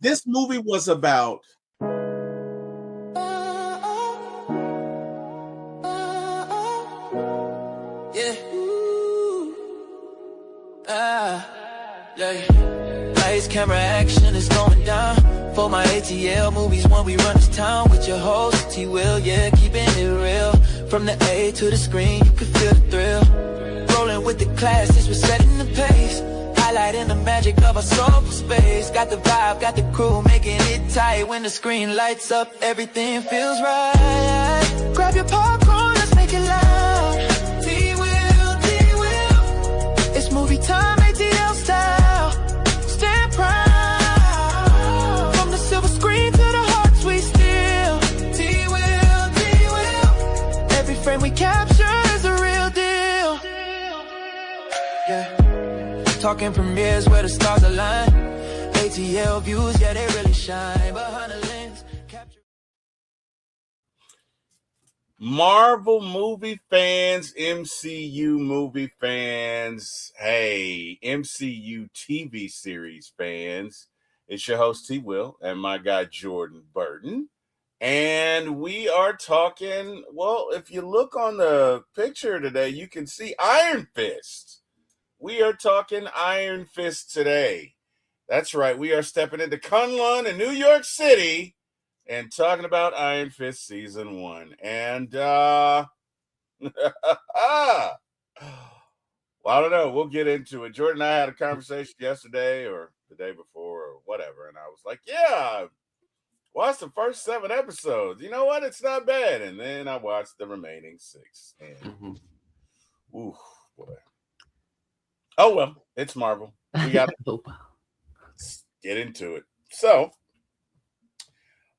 This movie was about Lights, camera, action is going down. For my ATL movies, when we run this town with your host T-Will, yeah, keeping it real. From the A to the screen, you can feel the thrill. Rolling with the classics, we're setting the pace. Highlighting the magic of our soulful space. Got the vibe, got the crew, making it tight. When the screen lights up, everything feels right. Grab your popcorn, let's make it loud. T-Will, T-Will. It's movie time, ATL style. Stand proud. From the silver screen to the hearts we steal. T-Will, T-Will. Every frame we capture is a real deal. Yeah. Talking premieres where the stars align. ATL views, yeah, they really shine. Behind the lens, capture. Marvel movie fans, MCU movie fans, hey, MCU TV series fans. It's your host T-Will and my guy Jordan Burton. And we are talking, well, if you look on the picture today, you can see Iron Fist. We are talking Iron Fist today. That's right. We are stepping into Kunlun in New York City and talking about Iron Fist Season 1. And, well, I don't know. We'll get into it. Jordan and I had a conversation yesterday or the day before or whatever. And I was like, yeah, watch the first 7 episodes. You know what? It's not bad. And then I watched the remaining 6. And, ooh, boy. Oh, well, it's Marvel. We got to get into it. So,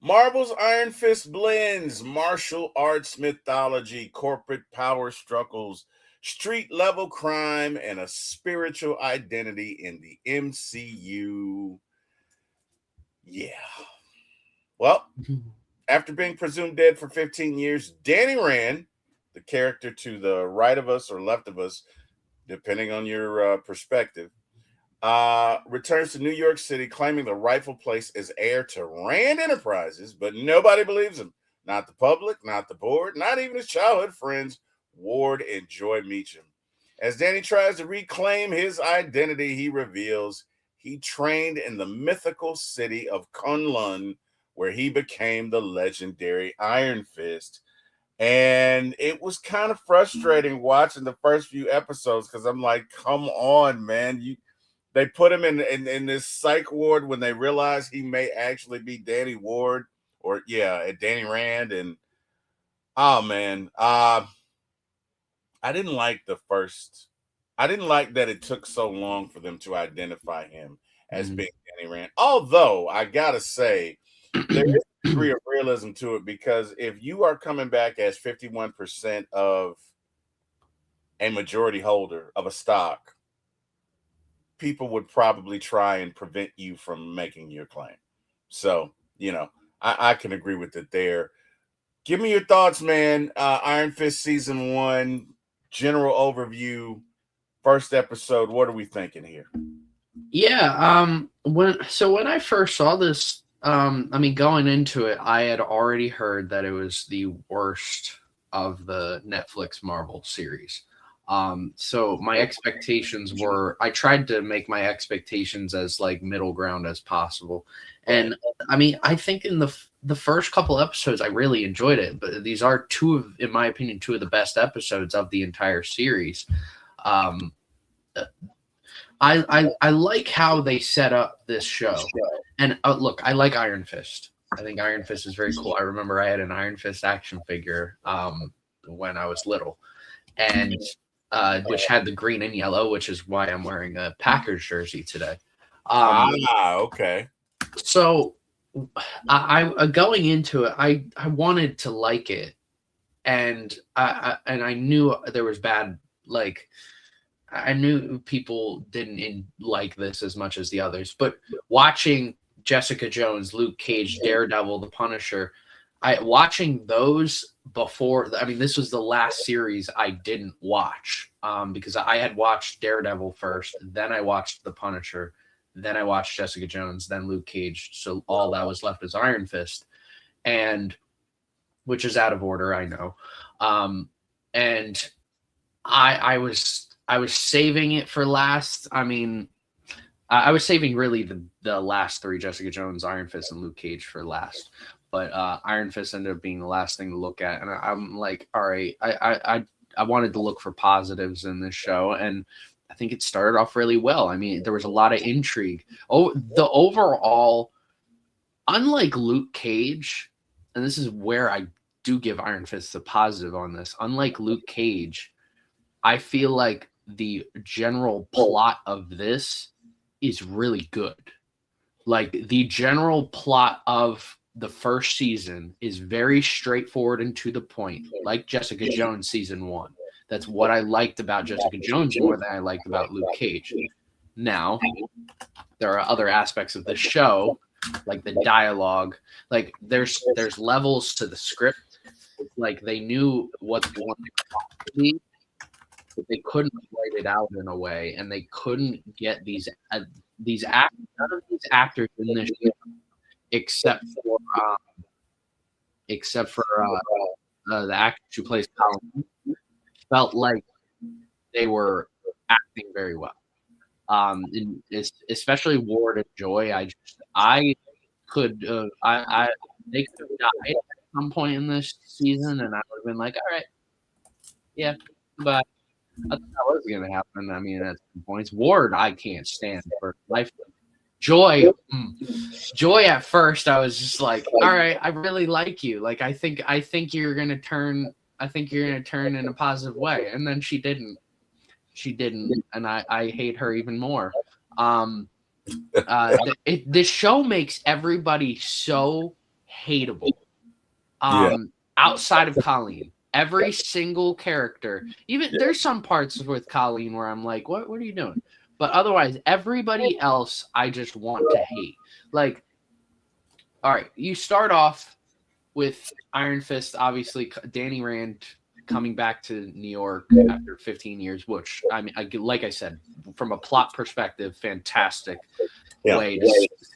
Marvel's Iron Fist blends martial arts mythology, corporate power struggles, street-level crime, and a spiritual identity in the MCU. Yeah. Well, after being presumed dead for 15 years, Danny Rand, the character to the right of us or left of us, depending on your perspective, returns to New York City claiming the rightful place as heir to Rand Enterprises, but nobody believes him. Not the public, not the board, not even his childhood friends, Ward and Joy Meacham. As Danny tries to reclaim his identity, he reveals he trained in the mythical city of Kunlun, where he became the legendary Iron Fist. And it was kind of frustrating watching the first few episodes because I'm like, come on, man. They put him in this psych ward when they realize he may actually be Danny Ward or, Danny Rand. And, oh, man. I didn't like that it took so long for them to identify him as being Danny Rand. Although, I got to say, there is a degree of realism to it because if you are coming back as 51% of a majority holder of a stock, people would probably try and prevent you from making your claim. So, I can agree with it there. Give me your thoughts, man. Iron Fist Season 1, general overview, first episode. What are we thinking here? Yeah, when I first saw this, going into it, I had already heard that it was the worst of the Netflix Marvel series. So my expectations were, I tried to make my expectations as like middle ground as possible. And I think in the first couple episodes, I really enjoyed it, but these are in my opinion, two of the best episodes of the entire series. I like how they set up this show. And look, I like Iron Fist. I think Iron Fist is very cool. I remember I had an Iron Fist action figure when I was little, and which had the green and yellow, which is why I'm wearing a Packers jersey today. Okay. So I going into it, I wanted to like it, and I knew there was bad, like, I knew people didn't like this as much as the others, but watching Jessica Jones, Luke Cage, Daredevil, The Punisher, watching those before, this was the last series I didn't watch because I had watched Daredevil first, then I watched The Punisher, Then I watched Jessica Jones, then Luke Cage. So all that was left is Iron Fist, and which is out of order, I know. And I was saving it for last. I mean, I was saving really the last three: Jessica Jones, Iron Fist, and Luke Cage for last. But Iron Fist ended up being the last thing to look at, and I'm like, all right, I wanted to look for positives in this show, and I think it started off really well. I mean, there was a lot of intrigue. Oh, the overall, unlike Luke Cage, and this is where I do give Iron Fist a positive on this. Unlike Luke Cage, I feel like the general plot of this is really good. Like the general plot of the first season is very straightforward and to the point, like Jessica Jones season 1. That's what I liked about Jessica Jones more than I liked about Luke Cage. Now, there are other aspects of the show, like the dialogue. Like there's levels to the script. Like they knew what they wanted to be, but they couldn't write it out in a way, and they couldn't get these actors. None of these actors in this show, except for the actress who plays Colin, felt like they were acting very well. And especially Ward and Joy. They could have died at some point in this season, and I would have been like, all right, yeah, but I thought that was going to happen. I mean, at some points, Ward, I can't stand for life. Joy at first, I was just like, all right, I really like you. Like, I think you're going to turn. I think you're going to turn in a positive way, and then she didn't. And I hate her even more. This show makes everybody so hateable. Outside of Colleen, every single character, even there's some parts with Colleen where I'm like, what are you doing? But otherwise, everybody else I just want to hate. Like, all right, you start off with Iron Fist, obviously Danny Rand coming back to New York after 15 years, which I mean, like I said, from a plot perspective, fantastic way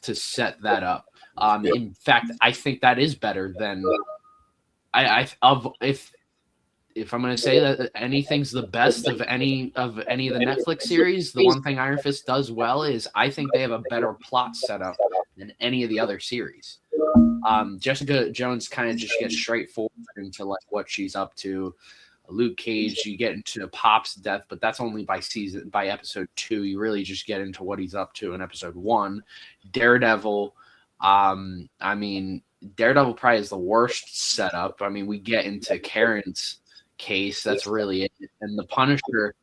to set that up. In fact, I think that is better than if I'm going to say that anything's the best of any of the Netflix series, the one thing Iron Fist does well is I think they have a better plot setup than any of the other series. Jessica Jones kind of just gets straightforward into like what she's up to. Luke Cage, you get into Pop's death, but that's only by episode 2. You really just get into what he's up to in episode 1. Daredevil, I mean, Daredevil probably is the worst setup. I mean, we get into Karen's case. That's really it. And the Punisher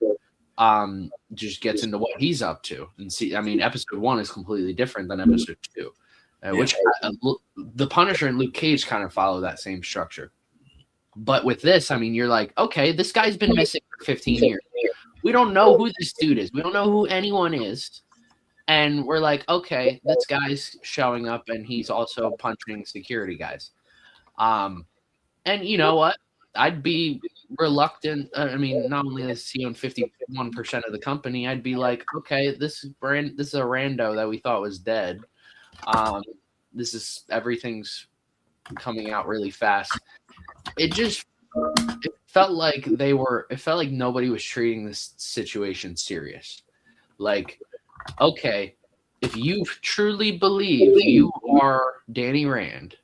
just gets into what he's up to. And see, I mean, episode 1 is completely different than episode 2, which the Punisher and Luke Cage kind of follow that same structure. But with this, I mean, you're like, okay, this guy's been missing for 15 years. We don't know who this dude is. We don't know who anyone is. And we're like, okay, this guy's showing up and he's also punching security guys. And you know what? I'd be reluctant. I mean, not only is he on 51% of the company, I'd be like, okay, this is a rando that we thought was dead. Everything's coming out really fast. It felt like nobody was treating this situation serious. Like, okay, if you truly believe you are Danny Rand,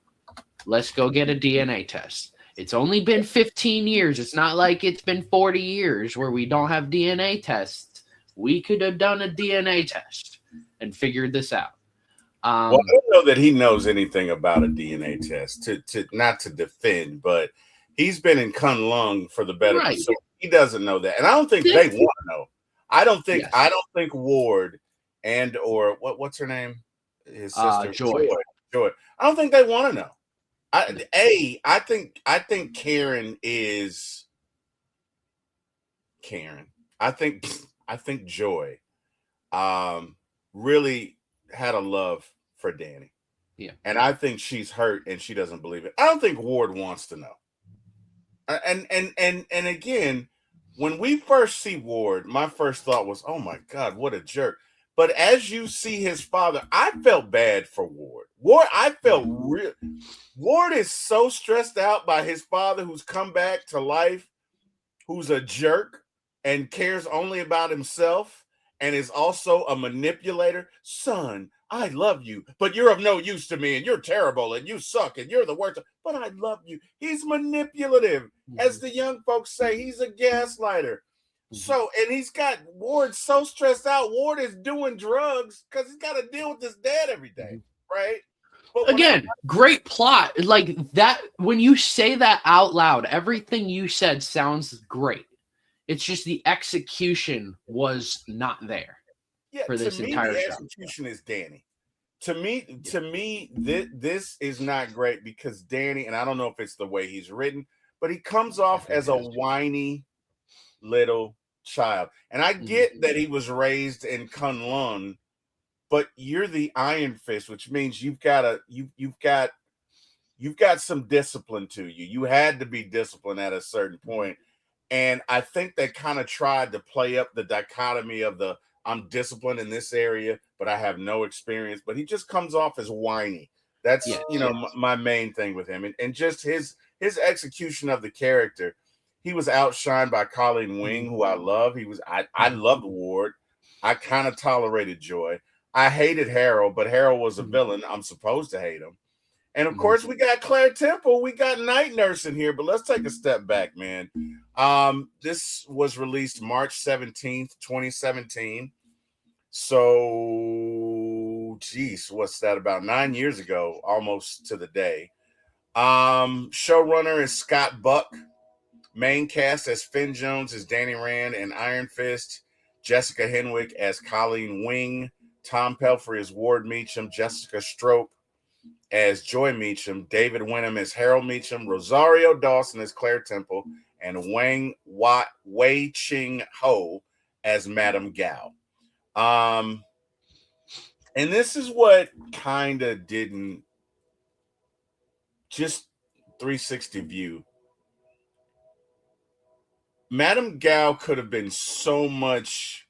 let's go get a DNA test. It's only been 15 years. It's not like it's been 40 years where we don't have DNA tests. We could have done a DNA test and figured this out. Well, I don't know that he knows anything about a DNA test to not to defend, but he's been in Kunlun for the better, right. So he doesn't know that, and I don't think they want to know. I don't think Ward and or what's her name, his sister Joy. I don't think they want to know. I think Karen is Karen. I think Joy really had a love for Danny. Yeah. And I think she's hurt and she doesn't believe it. I don't think Ward wants to know. And again, when we first see Ward, my first thought was, oh my God, what a jerk. But as you see his father, I felt bad for Ward. I felt real. Ward is so stressed out by his father who's come back to life, who's a jerk and cares only about himself and is also a manipulator. Son, I love you, but you're of no use to me and you're terrible and you suck and you're the worst. But I love you. He's manipulative. As the young folks say, he's a gaslighter. So, and he's got Ward so stressed out. Ward is doing drugs because he's got to deal with his dad every day, right? But again, great plot. Like that, when you say that out loud, everything you said sounds great. It's just the execution was not there for this entire show. The execution is Danny. To me, this is not great because Danny, and I don't know if it's the way he's written, but he comes off as a whiny little child. And I get that he was raised in Kunlun, but you're the Iron Fist, which means you've got some discipline to you. You had to be disciplined at a certain point. And I think they kind of tried to play up the dichotomy of the I'm disciplined in this area, but I have no experience. But he just comes off as whiny. That's my main thing with him. And just his execution of the character. He was outshined by Colleen Wing, who I love. I loved Ward. I kind of tolerated Joy. I hated Harold, but Harold was a villain. I'm supposed to hate him. And of course, we got Claire Temple. We got Night Nurse in here, but let's take a step back, man. This was released March 17th, 2017. So, geez, what's that, about 9 years ago, almost to the day. Showrunner is Scott Buck. Main cast as Finn Jones as Danny Rand and Iron Fist. Jessica Henwick as Colleen Wing. Tom Pelphrey as Ward Meacham. Jessica Strope as Joy Meacham. David Wenham as Harold Meacham. Rosario Dawson as Claire Temple. And Wei Ching Ho as Madame Gao. And this is what kind of didn't, just 360 view. Madame Gao could have been so much,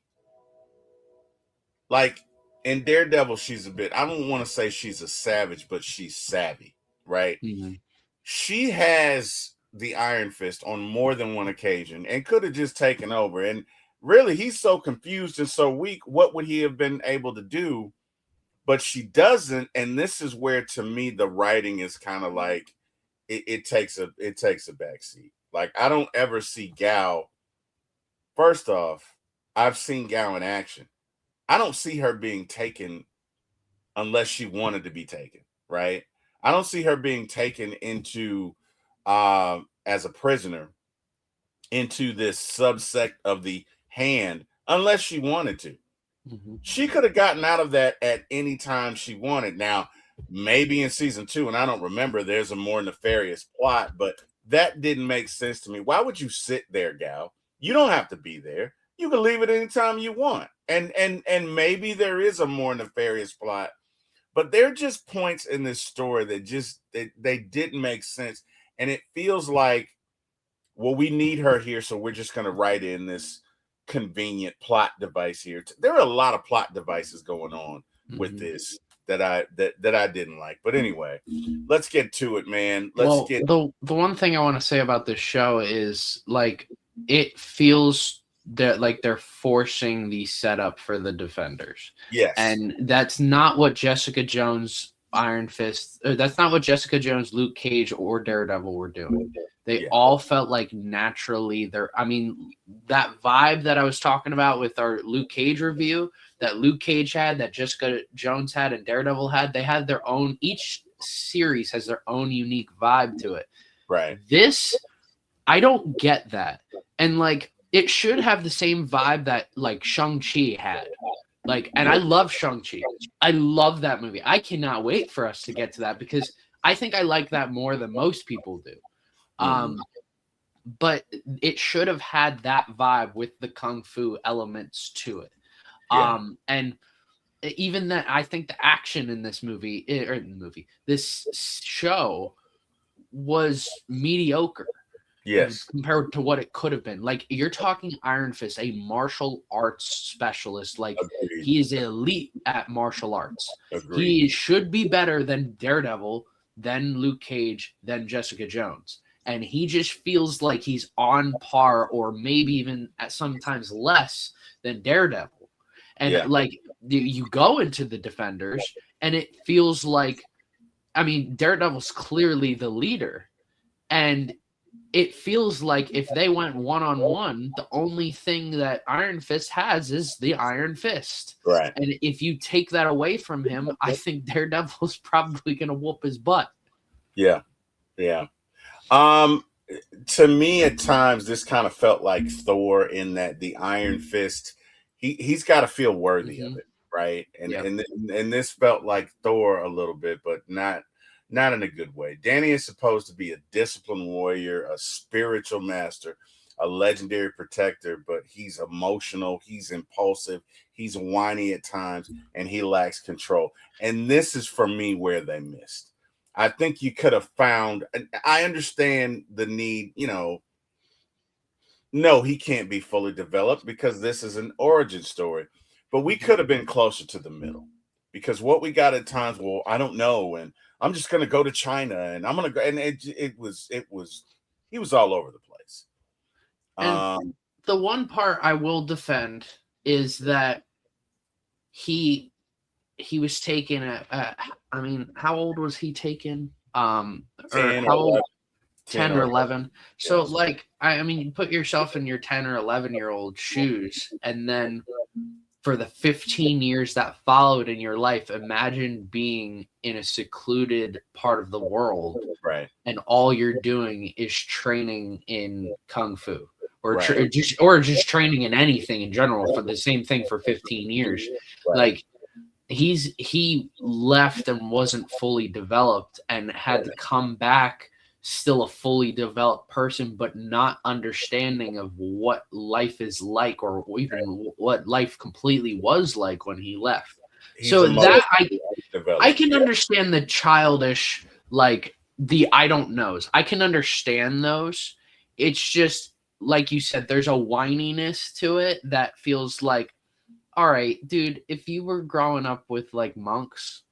like in Daredevil, she's a bit, I don't want to say she's a savage, but she's savvy, right? Mm-hmm. She has the Iron Fist on more than one occasion and could have just taken over. And really, he's so confused and so weak. What would he have been able to do? But she doesn't. And this is where, to me, the writing is kind of like it takes a backseat. Like, I don't ever see Gao. First off, I've seen Gao in action. I don't see her being taken unless she wanted to be taken, right? I don't see her being taken into as a prisoner into this subsect of the Hand unless she wanted to. Mm-hmm. She could have gotten out of that at any time she wanted. Now, maybe in season 2, and I don't remember, there's a more nefarious plot, but that didn't make sense to me. Why would you sit there, Gao? You don't have to be there. You can leave it anytime you want. And maybe there is a more nefarious plot, but there are just points in this story that just they didn't make sense. And it feels like, well, we need her here, so we're just going to write in this convenient plot device here. There are a lot of plot devices going on with this that I didn't like. But anyway, let's get to it, man. The one thing I want to say about this show is, like, it feels that like they're forcing the setup for the Defenders. Yes. And that's not what Jessica Jones, Iron Fist, that's not what Jessica Jones, Luke Cage, or Daredevil were doing. They all felt like naturally that vibe that I was talking about with our Luke Cage review, that Luke Cage had, that Jessica Jones had, and Daredevil had, they had their own, each series has their own unique vibe to it. Right. This, I don't get that. And like, it should have the same vibe that like Shang-Chi had. Like, and I love Shang-Chi. I love that movie. I cannot wait for us to get to that because I think I like that more than most people do. But it should have had that vibe with the kung fu elements to it. And even that, I think the action in this this show was mediocre. Yes. compared to what it could have been. Like, you're talking Iron Fist, a martial arts specialist. Like, Agreed. he is elite at martial arts. Agreed. He should be better than Daredevil, then Luke Cage, then Jessica Jones. And he just feels like he's on par, or maybe even at sometimes less than Daredevil. And Yeah. like, you go into the Defenders, and it feels like, I mean, Daredevil's clearly the leader, and it feels like if they went one-on-one, the only thing that Iron Fist has is the Iron Fist. Right. And if you take that away from him, I think Daredevil's probably going to whoop his butt. Yeah. Yeah. To me, at times, this kind of felt like Thor, in that the Iron Fist, he's got to feel worthy of it, right? And Yep. and this felt like Thor a little bit, but not in a good way. Danny is supposed to be a disciplined warrior, a spiritual master, a legendary protector, but he's emotional, he's impulsive, he's whiny at times, and he lacks control. And this is, for me, where they missed. I think you could have found, I understand the need, no, he can't be fully developed because this is an origin story, but we could have been closer to the middle, because what we got at times, well, I don't know, and I'm just going to go to China, and I'm going to go, and it was, he was all over the place. And the one part I will defend is that he was taken at I mean, how old was he taken? 10 or 11. So, Yes. like, I mean, you put yourself in your 10 or 11-year-old shoes, and then for the 15 years that followed in your life, imagine being in a secluded part of the world, Right. and all you're doing is training in kung fu, or Right. just training in anything in general for the same thing for 15 years. Right. Like, he left and wasn't fully developed, and had to come back still a fully developed person, but not understanding of what life is like, or even what life completely was like when he left. He's So that developed. I can understand the childish, like, the I don't knows. I can understand those. It's just, like you said, there's a whininess to it that feels like, all right, dude, if you were growing up with like monks,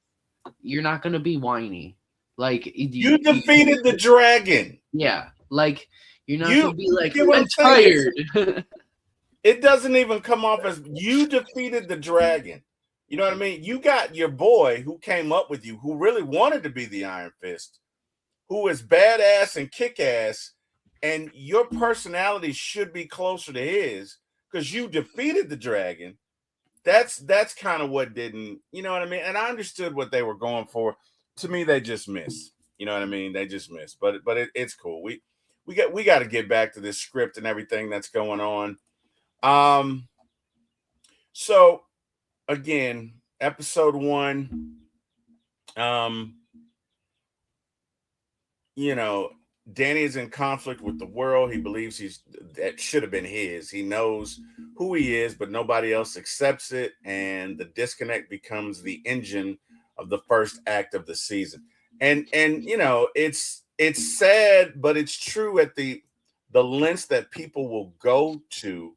you're not going to be whiny. Like, you defeated the dragon. Yeah, like, you're not You- going to be like, you know what I'm I'm saying? tired. It doesn't even come off as you defeated the dragon. You know what I mean? You got your boy who came up with you, who really wanted to be the Iron Fist, who is badass and kick-ass, and your personality should be closer to his because you defeated the dragon. That's kind of what didn't, you know what I mean? And I understood what they were going for. To me, they just missed. You know what I mean? They just missed. But it's cool. We got to get back to this script and everything that's going on. So again, episode 1, Danny is in conflict with the world. He believes that should have been his. He knows who he is, but nobody else accepts it, and the disconnect becomes the engine of the first act of the season. And it's sad, but it's true at the lengths that people will go to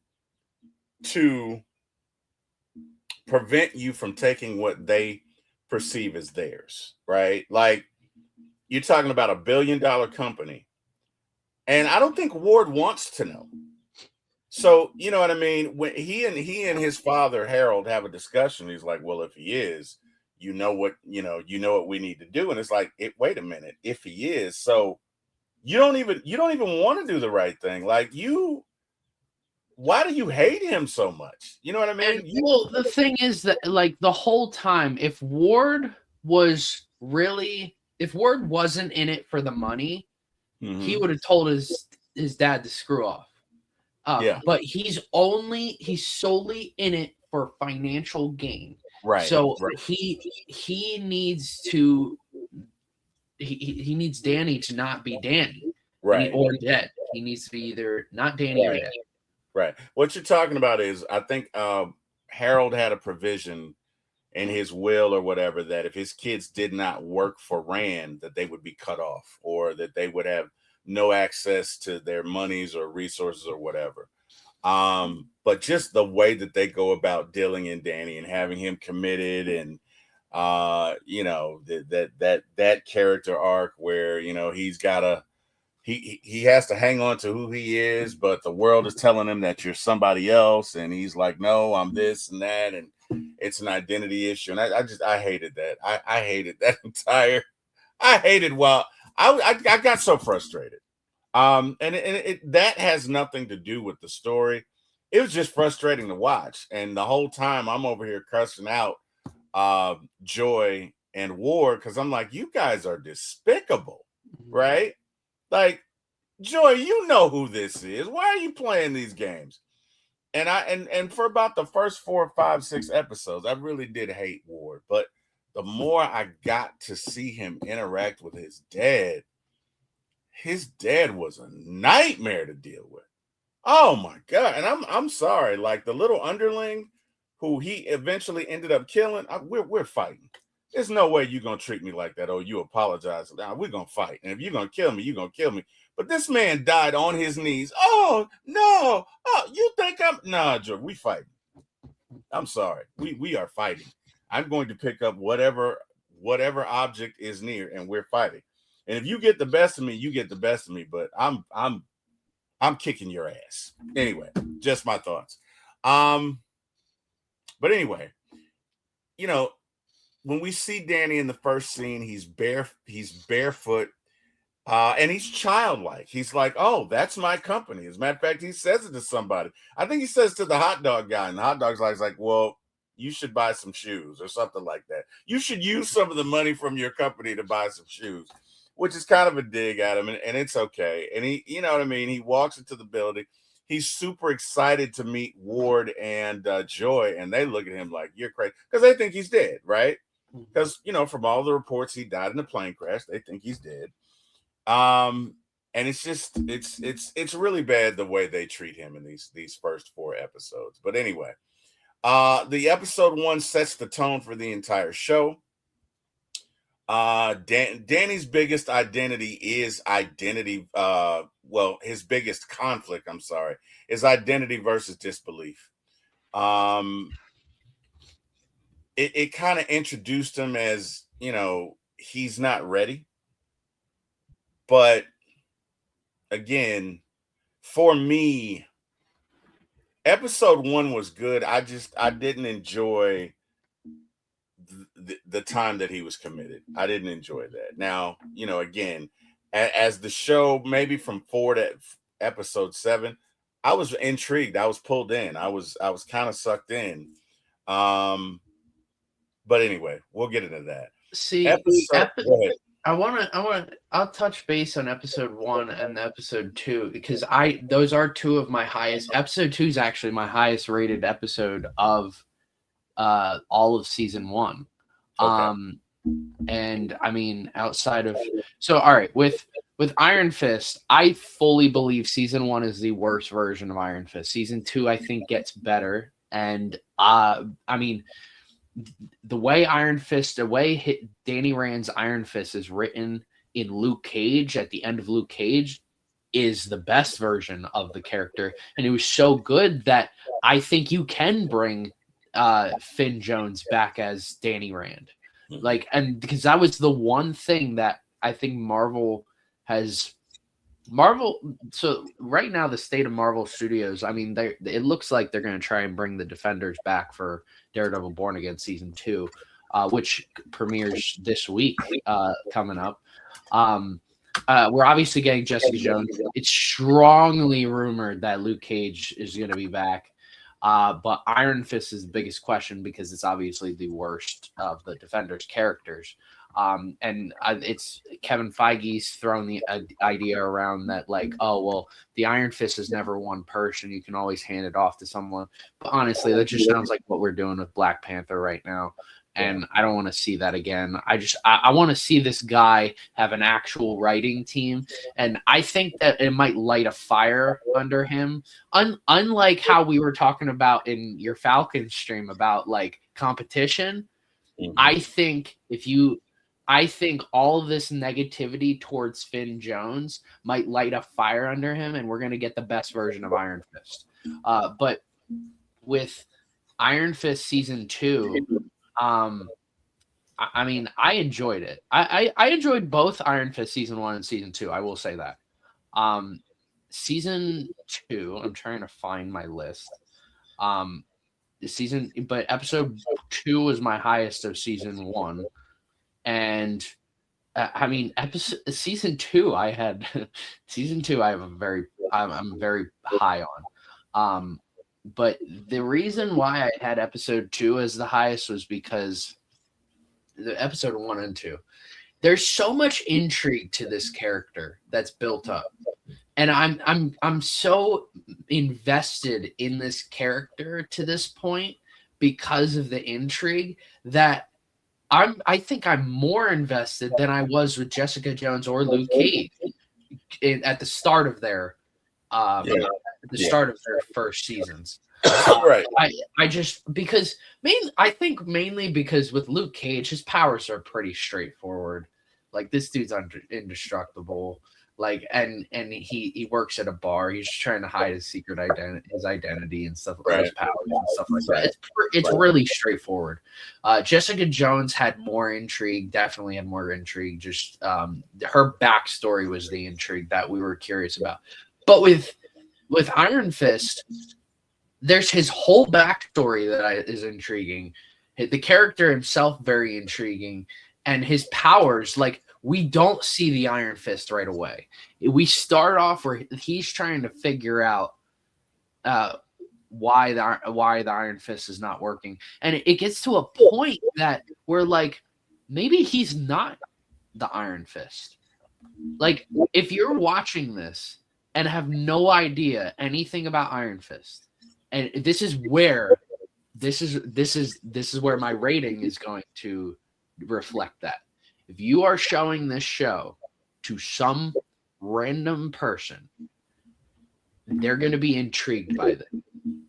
prevent you from taking what they perceive as theirs, right? Like, you're talking about a $1 billion company, and I don't think Ward wants to know. So, you know what I mean? When he and his father Harold have a discussion, he's like, "Well, if he is, you know what we need to do." And it's like, wait a minute, if he is, so you don't even want to do the right thing. Like, why do you hate him so much? You know what I mean? And, well, the thing is that, like, the whole time, if Ward wasn't in it for the money, he would have told his dad to screw off. Yeah. But he's solely in it for financial gain. Right. So right. he needs to he needs Danny to not be Danny, Right. or dead. He needs to be either not Danny or dead. Right. What you're talking about is, I think Harold had a provision in his will or whatever, that if his kids did not work for Rand, that they would be cut off, or that they would have no access to their monies or resources or whatever. But just the way that they go about dealing in Danny and having him committed, and that character arc where he's gotta he has to hang on to who he is, but the world is telling him that you're somebody else, and he's like, no, I'm this and that, and it's an identity issue. And I hated that. I hated that entire. I hated I got so frustrated. And that has nothing to do with the story. It was just frustrating to watch, and the whole time I'm over here cussing out Joy and Ward because I'm like, you guys are despicable, right? Like, Joy, you know who this is. Why are you playing these games? And and for about the first 4, 5, 6 episodes, I really did hate Ward. But the more I got to see him interact with his dad was a nightmare to deal with. Oh my God. And I'm sorry, like the little underling who he eventually ended up killing, we're fighting. There's no way you're going to treat me like that. Oh, you apologize. Now we're going to fight. And if you're going to kill me, you're going to kill me. But this man died on his knees. Oh, no. Oh, you think nah, Joe, we fighting. I'm sorry. We are fighting. I'm going to pick up whatever object is near, and we're fighting. And if you get the best of me, you get the best of me. But I'm kicking your ass. Anyway, just my thoughts. But anyway, when we see Danny in the first scene, he's barefoot, and he's childlike. He's like, oh, that's my company. As a matter of fact, he says it to somebody. I think he says to the hot dog guy, and the hot dog's like, well, you should buy some shoes or something like that. You should use some of the money from your company to buy some shoes, which is kind of a dig at him, and it's okay. And he, you know what I mean? He walks into the building. He's super excited to meet Ward and Joy, and they look at him like, you're crazy, because they think he's dead, right? Because, from all the reports, he died in a plane crash. They think he's dead. And it's just, it's really bad the way they treat him in these first 4 episodes. But anyway, the episode 1 sets the tone for the entire show. Danny's biggest identity is identity. His biggest conflict, is identity versus disbelief. It kind of introduced him as, he's not ready. But again, for me, episode 1 was good. I didn't enjoy the time that he was committed. I didn't enjoy that. Now, again, as the show, maybe from 4 to episode 7, I was intrigued. I was pulled in. I was kind of sucked in. But anyway, we'll get into that. See, I'll touch base on episode 1 and episode 2 because those are 2 of my highest. Episode 2 is actually my highest rated episode of all of season 1. Okay. And I mean, outside of all right, with Iron Fist, I fully believe season 1 is the worst version of Iron Fist. Season 2, I think, gets better. And I mean, the way Danny Rand's Iron Fist is written in Luke Cage at the end of Luke Cage is the best version of the character. And it was so good that I think you can bring Finn Jones back as Danny Rand. And because that was the one thing that I think Marvel. So right now, the state of Marvel Studios, I mean, it looks like they're going to try and bring the Defenders back for Daredevil Born Again season 2, which premieres this week coming up. We're obviously getting Jessica Jones. It's strongly rumored that Luke Cage is going to be back. But Iron Fist is the biggest question because it's obviously the worst of the Defenders characters. And it's Kevin Feige's thrown the idea around that, like, oh, well, the Iron Fist is never one person. You can always hand it off to someone. But honestly, that just sounds like what we're doing with Black Panther right now. And I don't want to see that again. I want to see this guy have an actual writing team. And I think that it might light a fire under him. Unlike how we were talking about in your Falcon stream about like competition, I think if you I think all of this negativity towards Finn Jones might light a fire under him, and we're going to get the best version of Iron Fist. But with Iron Fist season 2, I mean, I enjoyed it. I enjoyed both Iron Fist season 1 and season 2. I will say that. Season 2, I'm trying to find my list. But episode 2 was my highest of season 1. And I mean, season 2, I have I'm very high on. But the reason why I had episode 2 as the highest was because the episode 1 and 2, there's so much intrigue to this character that's built up. And I'm so invested in this character to this point because of the intrigue that I think I'm more invested than I was with Jessica Jones or Luke Cage at the start of their start of their first seasons. Right. I just because mainly because with Luke Cage, his powers are pretty straightforward. Like, this dude's indestructible. Like, and he works at a bar. He's just trying to hide his secret identity and stuff, right. His powers and stuff like that. It's really straightforward. Jessica Jones had more intrigue. Definitely had more intrigue. Just her backstory was the intrigue that we were curious about. But with Iron Fist, there's his whole backstory that is intriguing. The character himself very intriguing, and his powers, like, we don't see the Iron Fist right away. We start off where he's trying to figure out why the Iron Fist is not working, and it gets to a point that we're like, maybe he's not the Iron Fist. Like, if you're watching this and have no idea anything about Iron Fist, and this is where my rating is going to reflect that. If you are showing this show to some random person, they're going to be intrigued by it,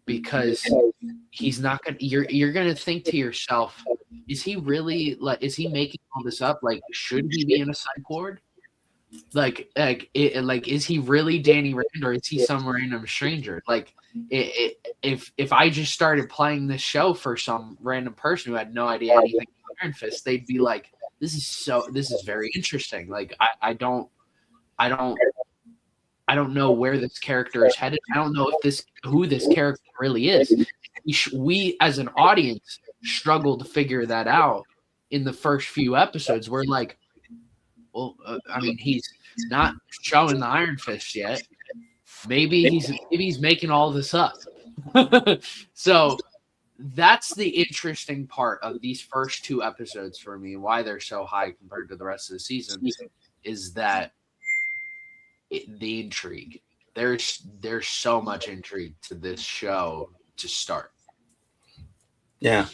because he's not going. You're going to think to yourself, is he really, like, is he making all this up? Like, should he be in a psych ward? Like, is he really Danny Rand, or is he some random stranger? Like, if I just started playing this show for some random person who had no idea anything about Iron Fist, they'd be like, this is very interesting. Like, I don't know where this character is headed. I don't know who this character really is. We as an audience struggle to figure that out in the first few episodes. We're like, well, I mean, he's not showing the Iron Fist yet. Maybe he's making all this up. So that's the interesting part of these first 2 episodes for me, why they're so high compared to the rest of the season, is that the intrigue. There's so much intrigue to this show to start. Yeah,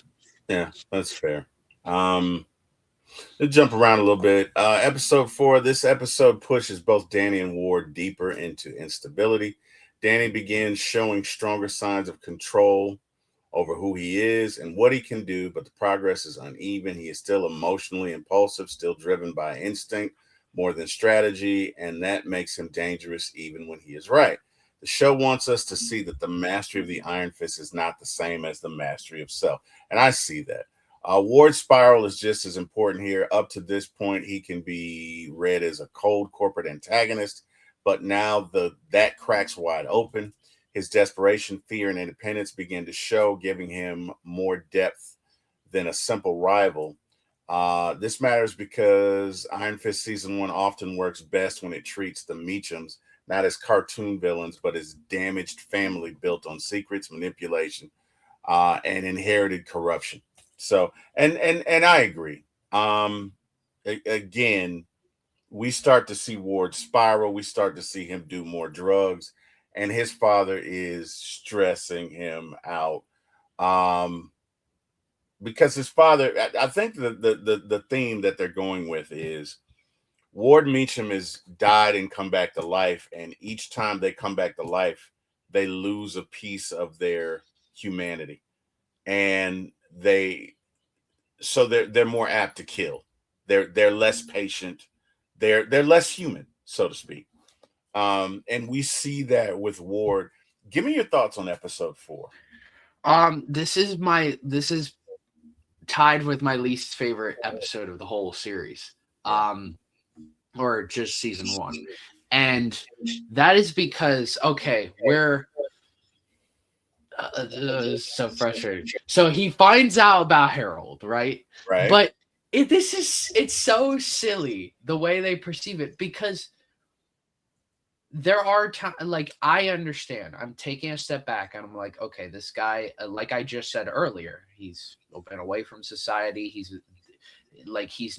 that's fair. Let's jump around a little bit. Episode 4. This episode pushes both Danny and Ward deeper into instability. Danny begins showing stronger signs of control over who he is and what he can do, but the progress is uneven. He is still emotionally impulsive, still driven by instinct more than strategy, and that makes him dangerous even when he is right. The show wants us to see that the mastery of the Iron Fist is not the same as the mastery of self, and I see that. Ward's spiral is just as important here. Up to this point, he can be read as a cold corporate antagonist, but now that cracks wide open. His desperation, fear, and independence begin to show, giving him more depth than a simple rival. This matters because Iron Fist Season 1 often works best when it treats the Meachums not as cartoon villains, but as damaged family built on secrets, manipulation, and inherited corruption. So, and I agree. Again, we start to see Ward spiral. We start to see him do more drugs, and his father is stressing him out. Because his father, I think the theme that they're going with is Ward Meachum has died and come back to life, and each time they come back to life, they lose a piece of their humanity, and they're more apt to kill. They're less patient. They're less human, so to speak. And we see that with Ward. Give me your thoughts on episode 4. This is tied with my least favorite episode of the whole series. Or just season 1. And that is because, okay, we're so frustrating. So he finds out about Harold, right? Right. But it's so silly the way they perceive it, because there are times, like, I understand. I'm taking a step back and I'm like, okay, this guy, like I just said earlier, he's been away from society. He's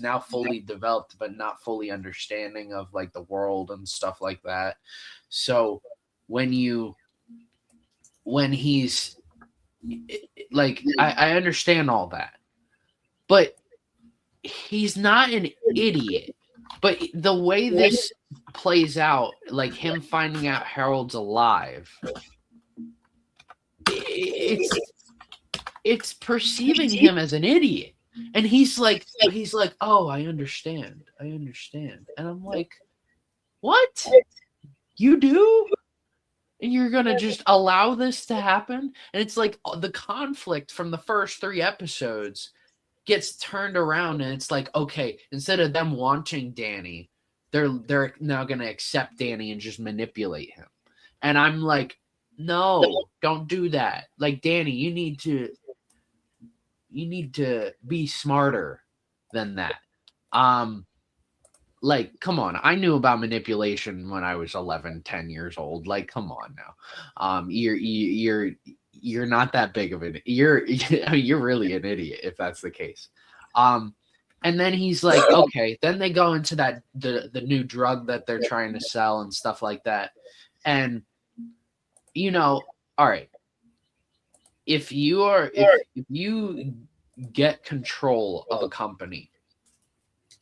now fully developed, but not fully understanding of like the world and stuff like that. So when he's like, I understand all that, but he's not an idiot. But the way this plays out, like him finding out Harold's alive, it's perceiving him as an idiot. And he's like, oh, I understand. And I'm like, what? You do? And you're going to just allow this to happen? And it's like the conflict from the first 3 episodes gets turned around, and it's like, okay, instead of them wanting Danny, they're now going to accept Danny and just manipulate him. And I'm like, no, don't do that. Like, Danny, you need to be smarter than that. Like, come on. I knew about manipulation when I was 11, 10 years old. Like, come on now. You're not that big of an, you're really an idiot if that's the case. And then he's like, okay, then they go into that, the new drug that they're trying to sell and stuff like that. And, all right. If you get control of a company,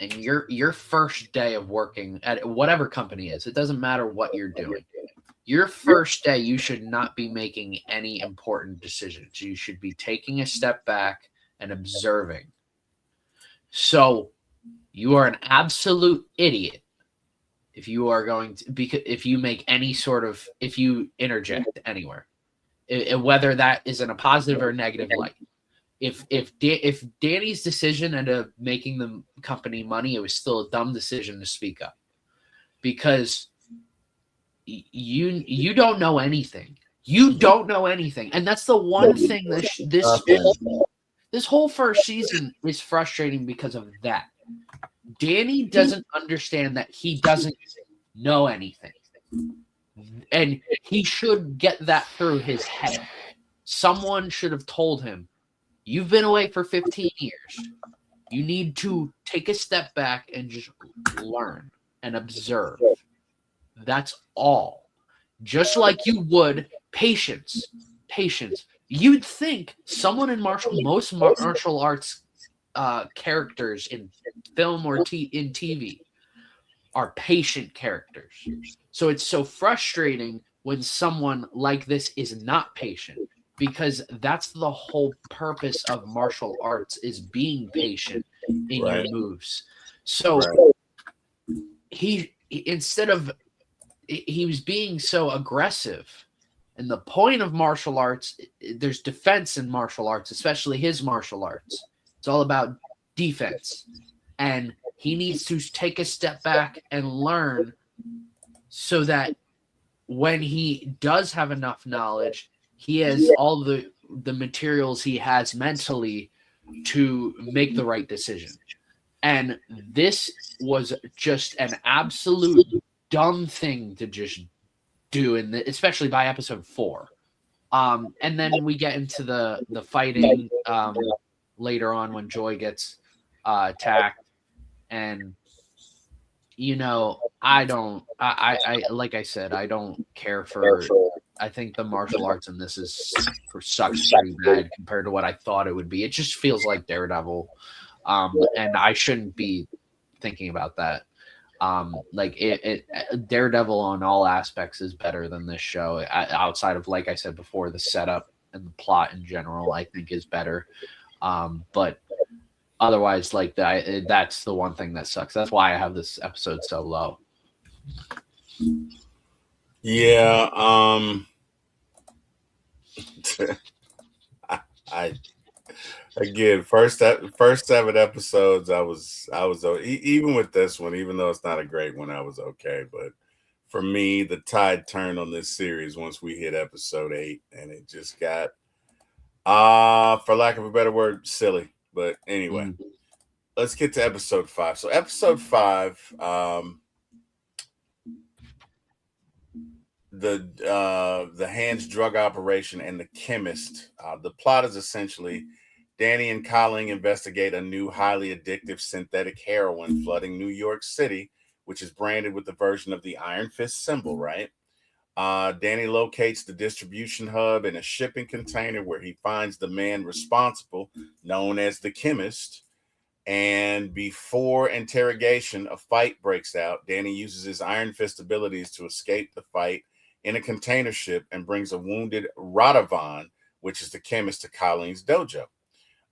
and your first day of working at whatever company is, it doesn't matter what you're doing. Your first day, you should not be making any important decisions. You should be taking a step back and observing. So you are an absolute idiot if you are going to, because if you make any sort of, if you interject anywhere, whether that is in a positive or negative light. If Danny's decision ended up making the company money, it was still a dumb decision to speak up, because you don't know anything. You don't know anything, and that's the one thing this whole first season is frustrating because of that. Danny doesn't understand that he doesn't know anything, and he should get that through his head. Someone should have told him, you've been away for 15 years. You need to take a step back and just learn and observe. That's all. Just like you would patience. You'd think someone in most martial arts characters in film or in TV are patient characters. So it's so frustrating when someone like this is not patient, because that's the whole purpose of martial arts, is being patient in your moves. So he was being so aggressive. And the point of martial arts, there's defense in martial arts, especially his martial arts. It's all about defense. And he needs to take a step back and learn, so that when he does have enough knowledge, he has all the materials he has mentally to make the right decision. And this was just an absolute dumb thing to just do, especially by episode 4. And then we get into the fighting later on when Joy gets attacked. And I like I said, I don't care for. I think the martial arts in this sucks pretty bad compared to what I thought it would be. It just feels like Daredevil, and I shouldn't be thinking about that. Daredevil on all aspects is better than this show. Outside of, like I said before, the setup and the plot in general, I think is better. But Otherwise, like that's the one thing that sucks. That's why I have this episode so low. Yeah. I again, first 7 episodes, I was even with this one, even though it's not a great one, I was okay. But for me, the tide turned on this series once we hit episode 8, and it just got, for lack of a better word, silly. But anyway, let's get to episode 5. So episode 5, the Hands drug operation and the chemist. The plot is essentially Danny and Colleen investigate a new highly addictive synthetic heroin flooding New York City, which is branded with the version of the Iron Fist symbol, right? Danny locates the distribution hub in a shipping container where he finds the man responsible, known as the chemist. And before interrogation, a fight breaks out. Danny uses his Iron Fist abilities to escape the fight in a container ship and brings a wounded Radovan, which is the chemist, to Colleen's dojo.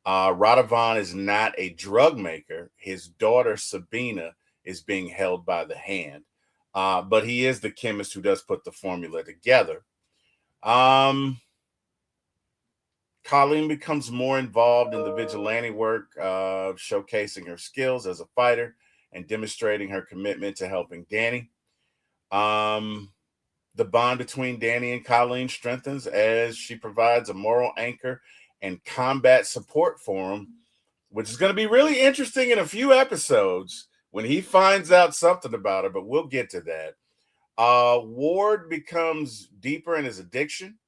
Radovan is not a drug maker. His daughter, Sabina, is being held by the hand. But he is the chemist who does put the formula together. Colleen becomes more involved in the vigilante work, showcasing her skills as a fighter and demonstrating her commitment to helping Danny. The bond between Danny and Colleen strengthens as she provides a moral anchor and combat support for him, which is going to be really interesting in a few episodes when he finds out something about her, but we'll get to that. Ward becomes deeper in his addiction.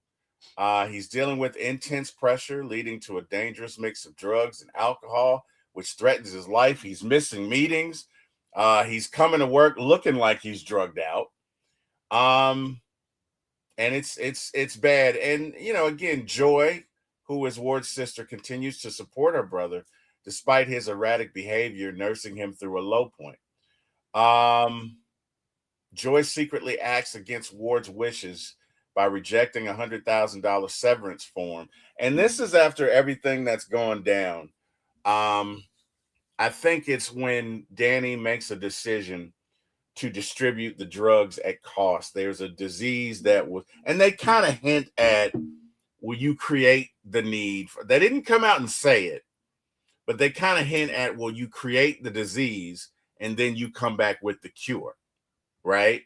He's dealing with intense pressure, leading to a dangerous mix of drugs and alcohol, which threatens his life. He's missing meetings. He's coming to work looking like he's drugged out. And it's bad. And, you know, again, Joy, who is Ward's sister, continues to support her brother despite his erratic behavior, nursing him through a low point. Joy secretly acts against Ward's wishes by rejecting a $100,000 severance form. And this is after everything that's gone down. I think it's when Danny makes a decision to distribute the drugs at cost. There's a disease that was, and they kind of hint at, will you create the need for, they didn't come out and say it, but they kind of hint at, will you create the disease and then you come back with the cure, right?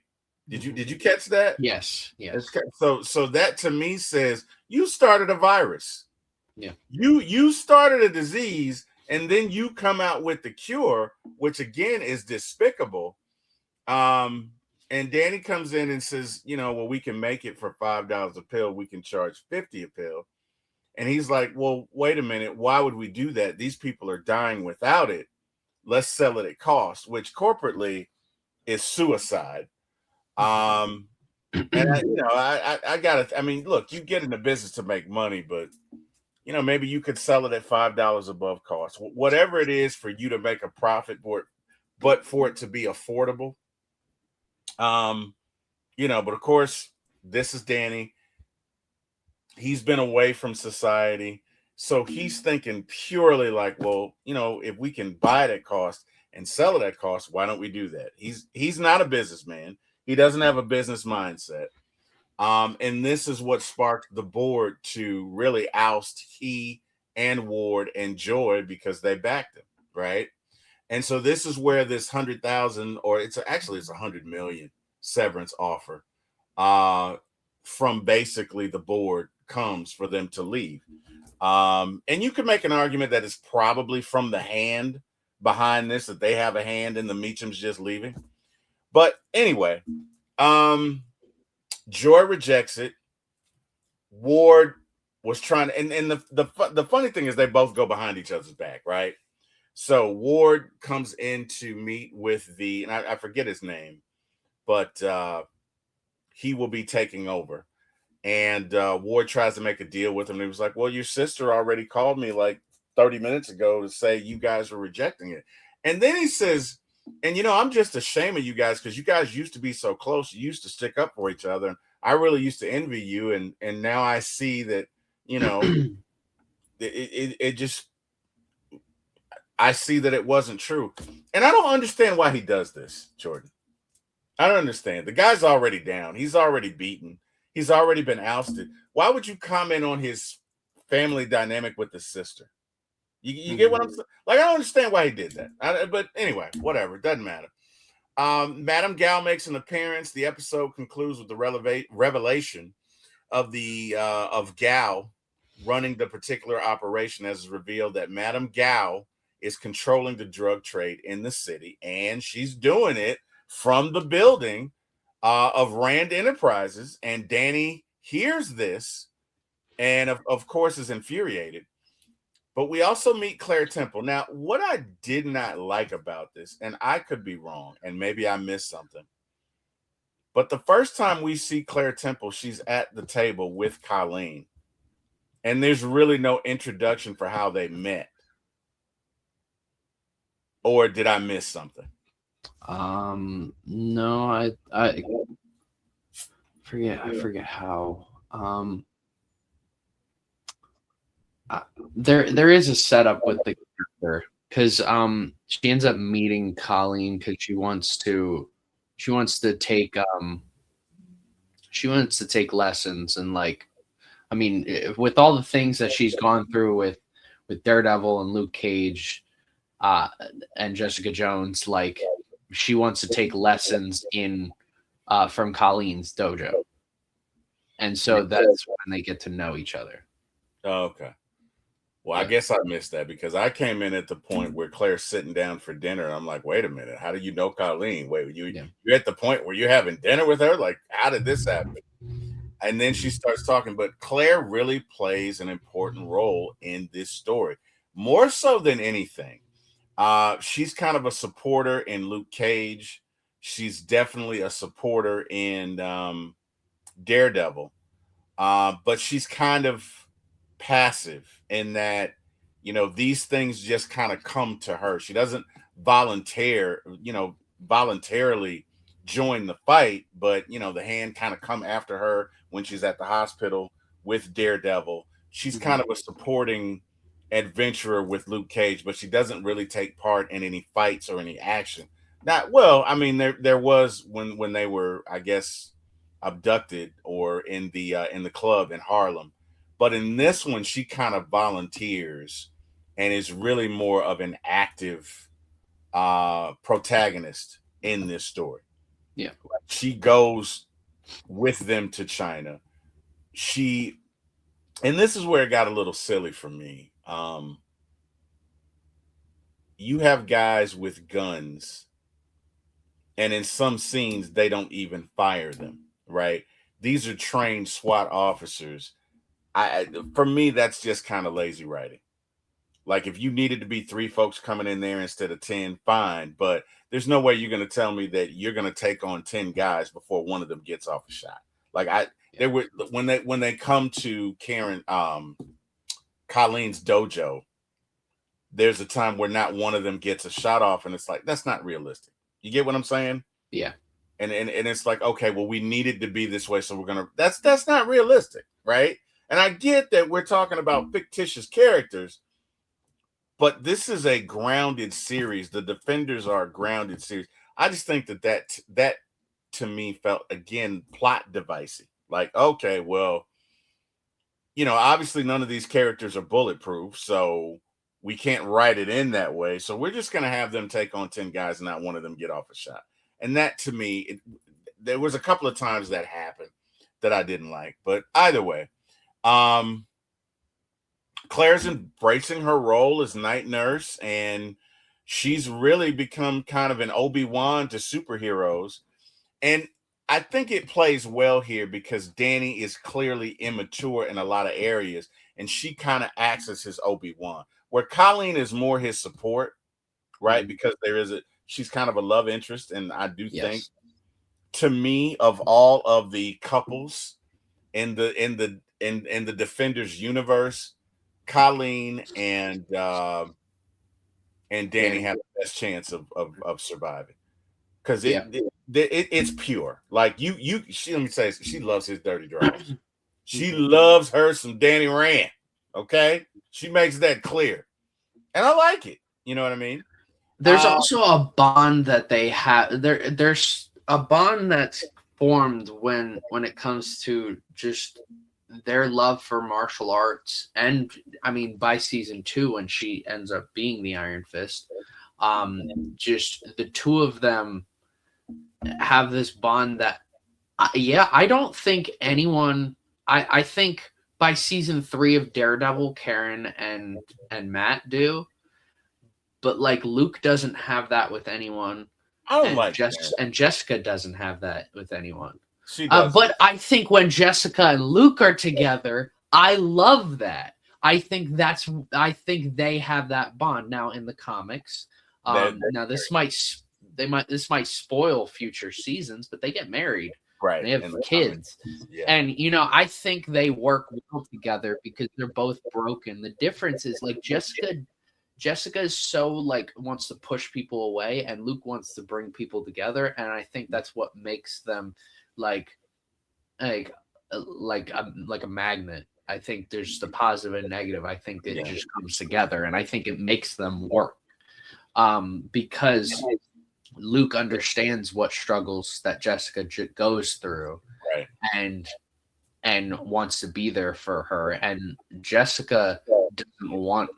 Did you catch that? Yes. So that to me says you started a virus. Yeah. You started a disease and then you come out with the cure, which again is despicable. And Danny comes in and says, you know, well, we can make it for $5 a pill. We can charge $50 a pill. And he's like, well, wait a minute. Why would we do that? These people are dying without it. Let's sell it at cost, which corporately is suicide. And I gotta, I mean, look, you get in the business to make money, but you know, maybe you could sell it at $5 above cost, whatever it is for you to make a profit for it, but for it to be affordable. You know, but of course, this is Danny. He's been away from society. So he's thinking purely like, well, you know, if we can buy it at cost and sell it at cost, why don't we do that? He's not a businessman. He doesn't have a business mindset. And this is what sparked the board to really oust he and Ward and Joy because they backed him, right? And so this is where this 100,000, or it's 100 million severance offer from basically the board comes for them to leave. And you could make an argument that it's probably from the hand behind this, that they have a hand in the Meachams just leaving. But anyway, Joy rejects it. Ward was trying to, and the funny thing is they both go behind each other's back, right? So Ward comes in to meet with and I forget his name, but he will be taking over. And Ward tries to make a deal with him. And he was like, well, your sister already called me like 30 minutes ago to say you guys were rejecting it. And then he says, and, you know, I'm just ashamed of you guys because you guys used to be so close. You used to stick up for each other. And I really used to envy you. And now I see that, you know, it just, I see that it wasn't true. And I don't understand why he does this, Jordan. I don't understand. The guy's already down. He's already beaten. He's already been ousted. Why would you comment on his family dynamic with the sister? You get what I'm saying? Like, I don't understand why he did that. But anyway, whatever. It doesn't matter. Madame Gao makes an appearance. The episode concludes with the revelation of of Gao running the particular operation, as is revealed that Madame Gao is controlling the drug trade in the city, and she's doing it from the building of Rand Enterprises. And Danny hears this and of course is infuriated. But we also meet Claire Temple. Now, what I did not like about this, and I could be wrong, and maybe I missed something, but the first time we see Claire Temple, she's at the table with Colleen, and there's really no introduction for how they met. Or did I miss something? No, I forget how. There is a setup with the character, because she ends up meeting Colleen because she wants to take lessons, and like, I mean, with all the things that she's gone through with Daredevil and Luke Cage and Jessica Jones, like, she wants to take lessons from Colleen's dojo, and so that's when they get to know each other. Oh, okay. Well, I guess I missed that because I came in at the point where Claire's sitting down for dinner. I'm like, wait a minute, how do you know Colleen? Wait, you're at the point where you're having dinner with her? Like, how did this happen? And then she starts talking, but Claire really plays an important role in this story, more so than anything. She's kind of a supporter in Luke Cage. She's definitely a supporter in Daredevil, but she's kind of passive in that, these things just kind of come to her. She doesn't voluntarily join the fight, but the hand kind of come after her when she's at the hospital with Daredevil. She's kind of a supporting adventurer with Luke Cage, but she doesn't really take part in any fights or any action. There was when they were, I guess, abducted or in the club in Harlem. But in this one, she kind of volunteers and is really more of an active protagonist in this story. Yeah. She goes with them to China. And this is where it got a little silly for me. You have guys with guns, and in some scenes, they don't even fire them, right? These are trained SWAT officers. For me, that's just kind of lazy writing. Like, if you needed to be 3 folks coming in there instead of 10, fine. But there's no way you're going to tell me that you're going to take on 10 guys before one of them gets off a shot. Like, they were when they come to Colleen's dojo, there's a time where not one of them gets a shot off, and it's like, that's not realistic. You get what I'm saying? Yeah. And it's like, okay, well, we needed to be this way, so we're gonna. That's not realistic, right? And I get that we're talking about fictitious characters, but this is a grounded series. The Defenders are a grounded series. I just think that to me felt, again, plot devicey. Like, okay, well, obviously none of these characters are bulletproof, so we can't write it in that way. So we're just going to have them take on 10 guys and not one of them get off a shot. And that, to me, there was a couple of times that happened that I didn't like. But either way, Claire's embracing her role as night nurse, and she's really become kind of an Obi-Wan to superheroes. And I think it plays well here because Danny is clearly immature in a lot of areas, and she kind of acts as his Obi-Wan, where Colleen is more his support, right? Because she's kind of a love interest, and I do think, to me, of all of the couples in the Defenders universe, Colleen and Danny have the best chance of surviving, because it's pure. Like let me say, she loves his dirty draws. She loves her some Danny Rand. Okay, she makes that clear, and I like it. You know what I mean? There's also a bond that they have. There's a bond that's formed when it comes to just their love for martial arts, and I mean by season 2 when she ends up being the Iron Fist, just the two of them have this bond that, I don't think anyone. I think by season 3 of Daredevil, Karen and Matt do, but like Luke doesn't have that with anyone. I don't and like and Jessica doesn't have that with anyone. She does. But I think when Jessica and Luke are together, I love that. I think they have that bond now in the comics. Now this might spoil future seasons, but they get married. Right. They have kids. Yeah. And I think they work well together because they're both broken. The difference is like Jessica is so like wants to push people away, and Luke wants to bring people together, and I think that's what makes them like a magnet. I think there's the positive and negative. I think it just comes together, and I think it makes them work. Because Luke understands what struggles that Jessica goes through, right, and wants to be there for her. And Jessica doesn't want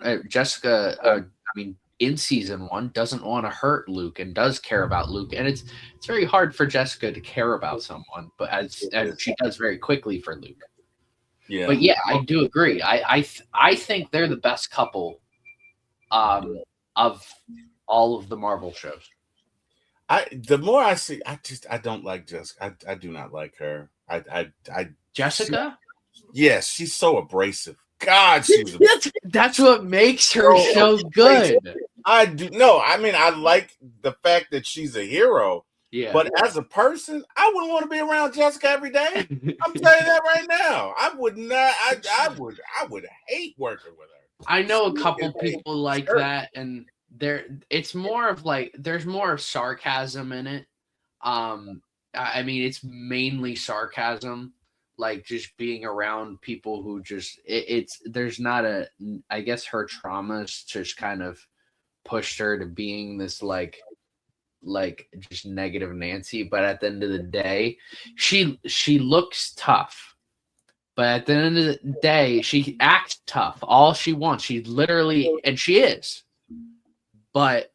in season 1 doesn't want to hurt Luke and does care about Luke. And it's very hard for Jessica to care about someone, but as she does very quickly for Luke. Yeah. But yeah, I do agree. I think they're the best couple of all of the Marvel shows. The more I see, I don't like Jessica. I do not like her. Jessica? Yes, she's so abrasive. God, she's that's what makes her so good. I do no. I mean, I like the fact that she's a hero. Yeah. But as a person, I wouldn't want to be around Jessica every day. I'm telling you that right now. I would not. I would hate working with her. I know a couple people like that, and it's more of like there's more sarcasm in it. I mean, it's mainly sarcasm, like just being around people who just there's not I guess her traumas just kind of pushed her to being this like just negative Nancy. But at the end of the day, she looks tough, but at the end of the day, she acts tough. All she wants, she literally, and she is. But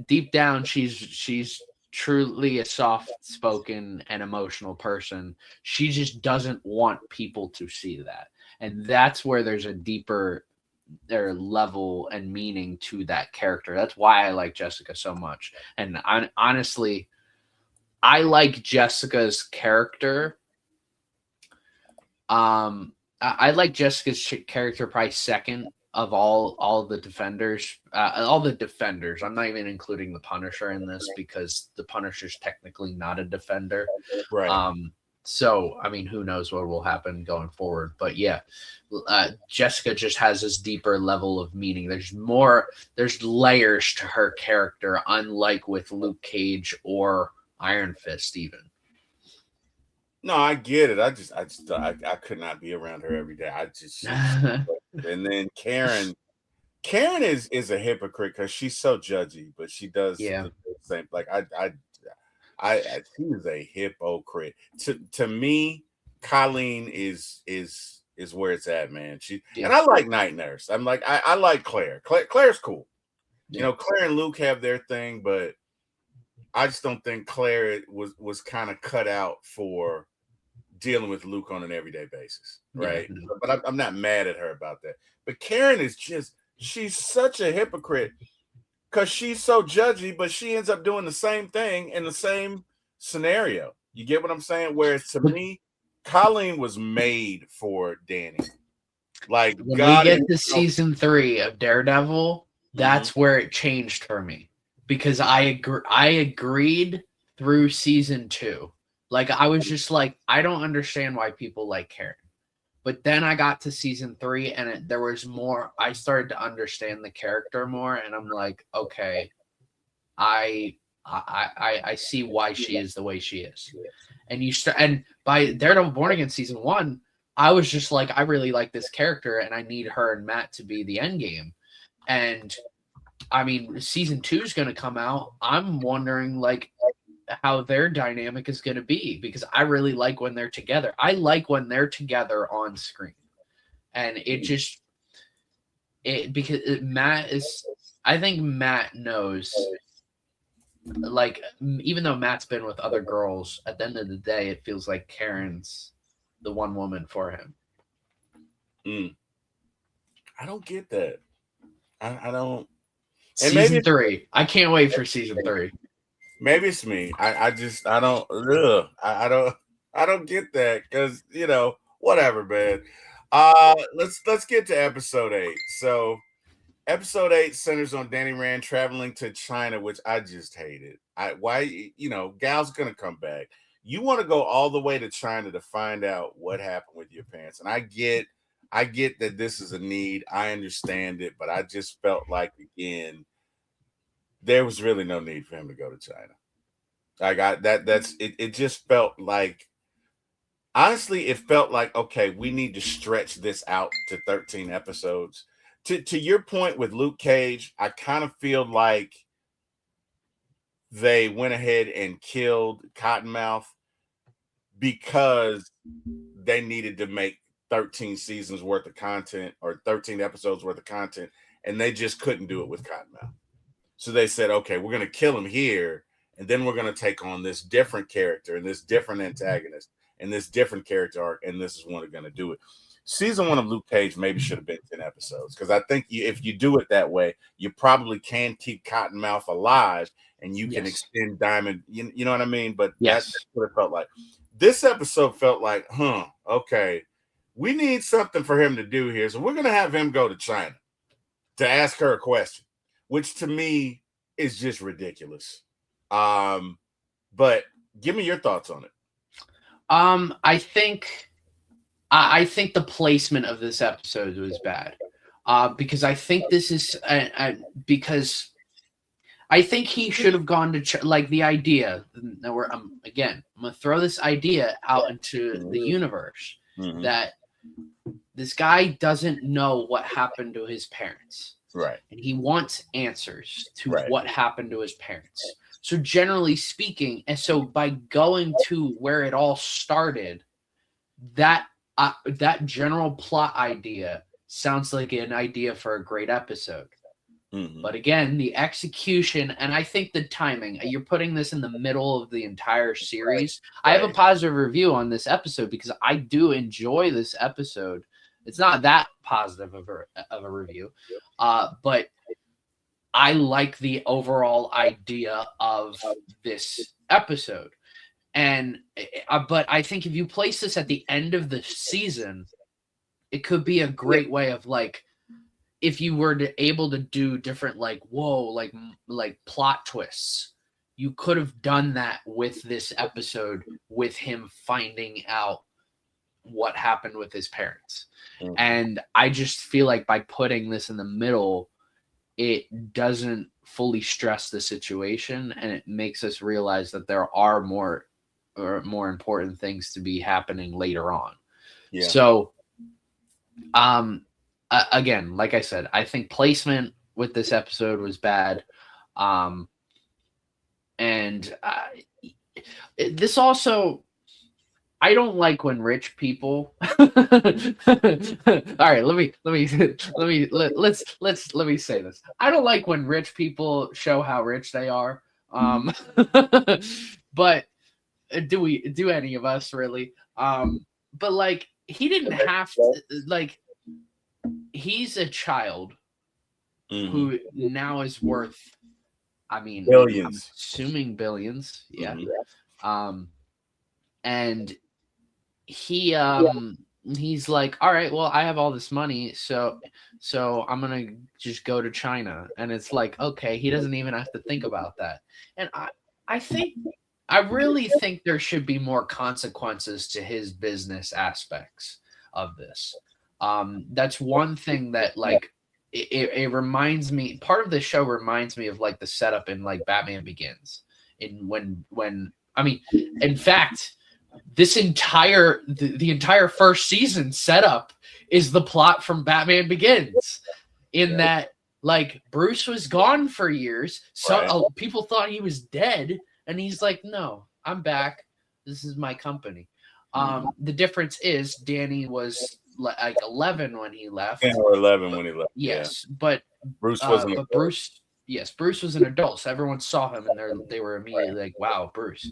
deep down, she's truly a soft-spoken and emotional person. She just doesn't want people to see that. And that's where there's a deeper level and meaning to that character. That's why I like Jessica so much. And honestly, I like Jessica's character. I like Jessica's character probably second of all the defenders. I'm not even including the Punisher in this because the Punisher's technically not a defender. Right. So, I mean, who knows what will happen going forward. But yeah, Jessica just has this deeper level of meaning. There's layers to her character, unlike with Luke Cage or Iron Fist even. No, I get it. I could not be around her every day. And then Karen is a hypocrite because she's so judgy, but she does the same. Like she is a hypocrite. To me, Colleen is where it's at, man. And I like Night Nurse. I'm like I like Claire. Claire's cool. Yeah. Claire and Luke have their thing, but I just don't think Claire was kind of cut out for dealing with Luke on an everyday basis, right? Yeah. But I'm not mad at her about that. But Karen is she's such a hypocrite because she's so judgy, but she ends up doing the same thing in the same scenario. You get what I'm saying? Whereas to me, Colleen was made for Danny. Like when we get to season 3 of Daredevil, that's where it changed for me because I agreed through season 2. Like, I was just like, I don't understand why people like Karen. But then I got to season 3 and there was more. I started to understand the character more. And I'm like, okay, I see why she is the way she is. And by Daredevil Born Again season 1, I was just like, I really like this character and I need her and Matt to be the end game. And I mean, season 2 is going to come out. I'm wondering like how their dynamic is going to be, because I really like when they're together. I like when they're together on screen, and Matt is. I think Matt knows. Like, even though Matt's been with other girls, at the end of the day, it feels like Karen's the one woman for him. I don't get that. I don't. And season 3. I can't wait for season 3. Maybe it's me. I don't get that, because whatever, man. Let's get to episode 8. So episode 8 centers on Danny Rand traveling to China, which I just hated. Gal's gonna come back. You want to go all the way to China to find out what happened with your parents, and I get that this is a need. I understand it, but I just felt like, again, there was really no need for him to go to China. It just felt like, honestly, it felt like, okay, we need to stretch this out to 13 episodes. To your point with Luke Cage, I kind of feel like they went ahead and killed Cottonmouth because they needed to make 13 seasons worth of content, or 13 episodes worth of content, and they just couldn't do it with Cottonmouth. So they said, okay, we're going to kill him here, and then we're going to take on this different character and this different antagonist and this different character arc, and this is when we're going to do it. Season 1 of Luke Cage maybe should have been 10 episodes, because I think if you do it that way, you probably can keep Cottonmouth alive, and you can extend Diamond. You know what I mean? But that's what it felt like. This episode felt like, okay, we need something for him to do here, so we're going to have him go to China to ask her a question, which to me is just ridiculous. But give me your thoughts on it. I think the placement of this episode was bad, because I think this is because I think he should have gone to like the idea. Now I'm gonna throw this idea out into the universe that this guy doesn't know what happened to his parents, right? And he wants answers to what happened to his parents. So generally speaking, and so by going to where it all started, that general plot idea sounds like an idea for a great episode. But again, the execution, and I think the timing, you're putting this in the middle of the entire series. I have a positive review on this episode because I do enjoy this episode. It's not that positive of a review, but I like the overall idea of this episode. And but I think if you place this at the end of the season, it could be a great way of like, if you were able to do different like plot twists, you could have done that with this episode, with him finding out what happened with his parents. And I just feel like by putting this in the middle, it doesn't fully stress the situation, and it makes us realize that there are more important things to be happening later on. So again, like I said, I think placement with this episode was bad. And this also, I don't like when rich people. All right, let me say this. I don't like when rich people show how rich they are. But do any of us really? But like, he didn't have to, like, he's a child who now is worth, I mean, billions. I'm assuming billions. Yeah. And he's like, all right, well, I have all this money, so I'm gonna just go to China. And it's like, okay, he doesn't even have to think about that. And I really think there should be more consequences to his business aspects of this. That's one thing that, like, it reminds me, part of the show reminds me of like the setup in like Batman Begins. When I mean, in fact, this entire the entire first season setup is the plot from Batman Begins, in that Like Bruce was gone for years, so Right. people thought he was dead, and he's like, "No, I'm back. This is my company." The difference is Danny was like 11 when he left. 10 or 11 when he left. Yes, but Bruce wasn't. Bruce, yes, Bruce was an adult, so everyone saw him, and they were immediately like, "Wow, Bruce."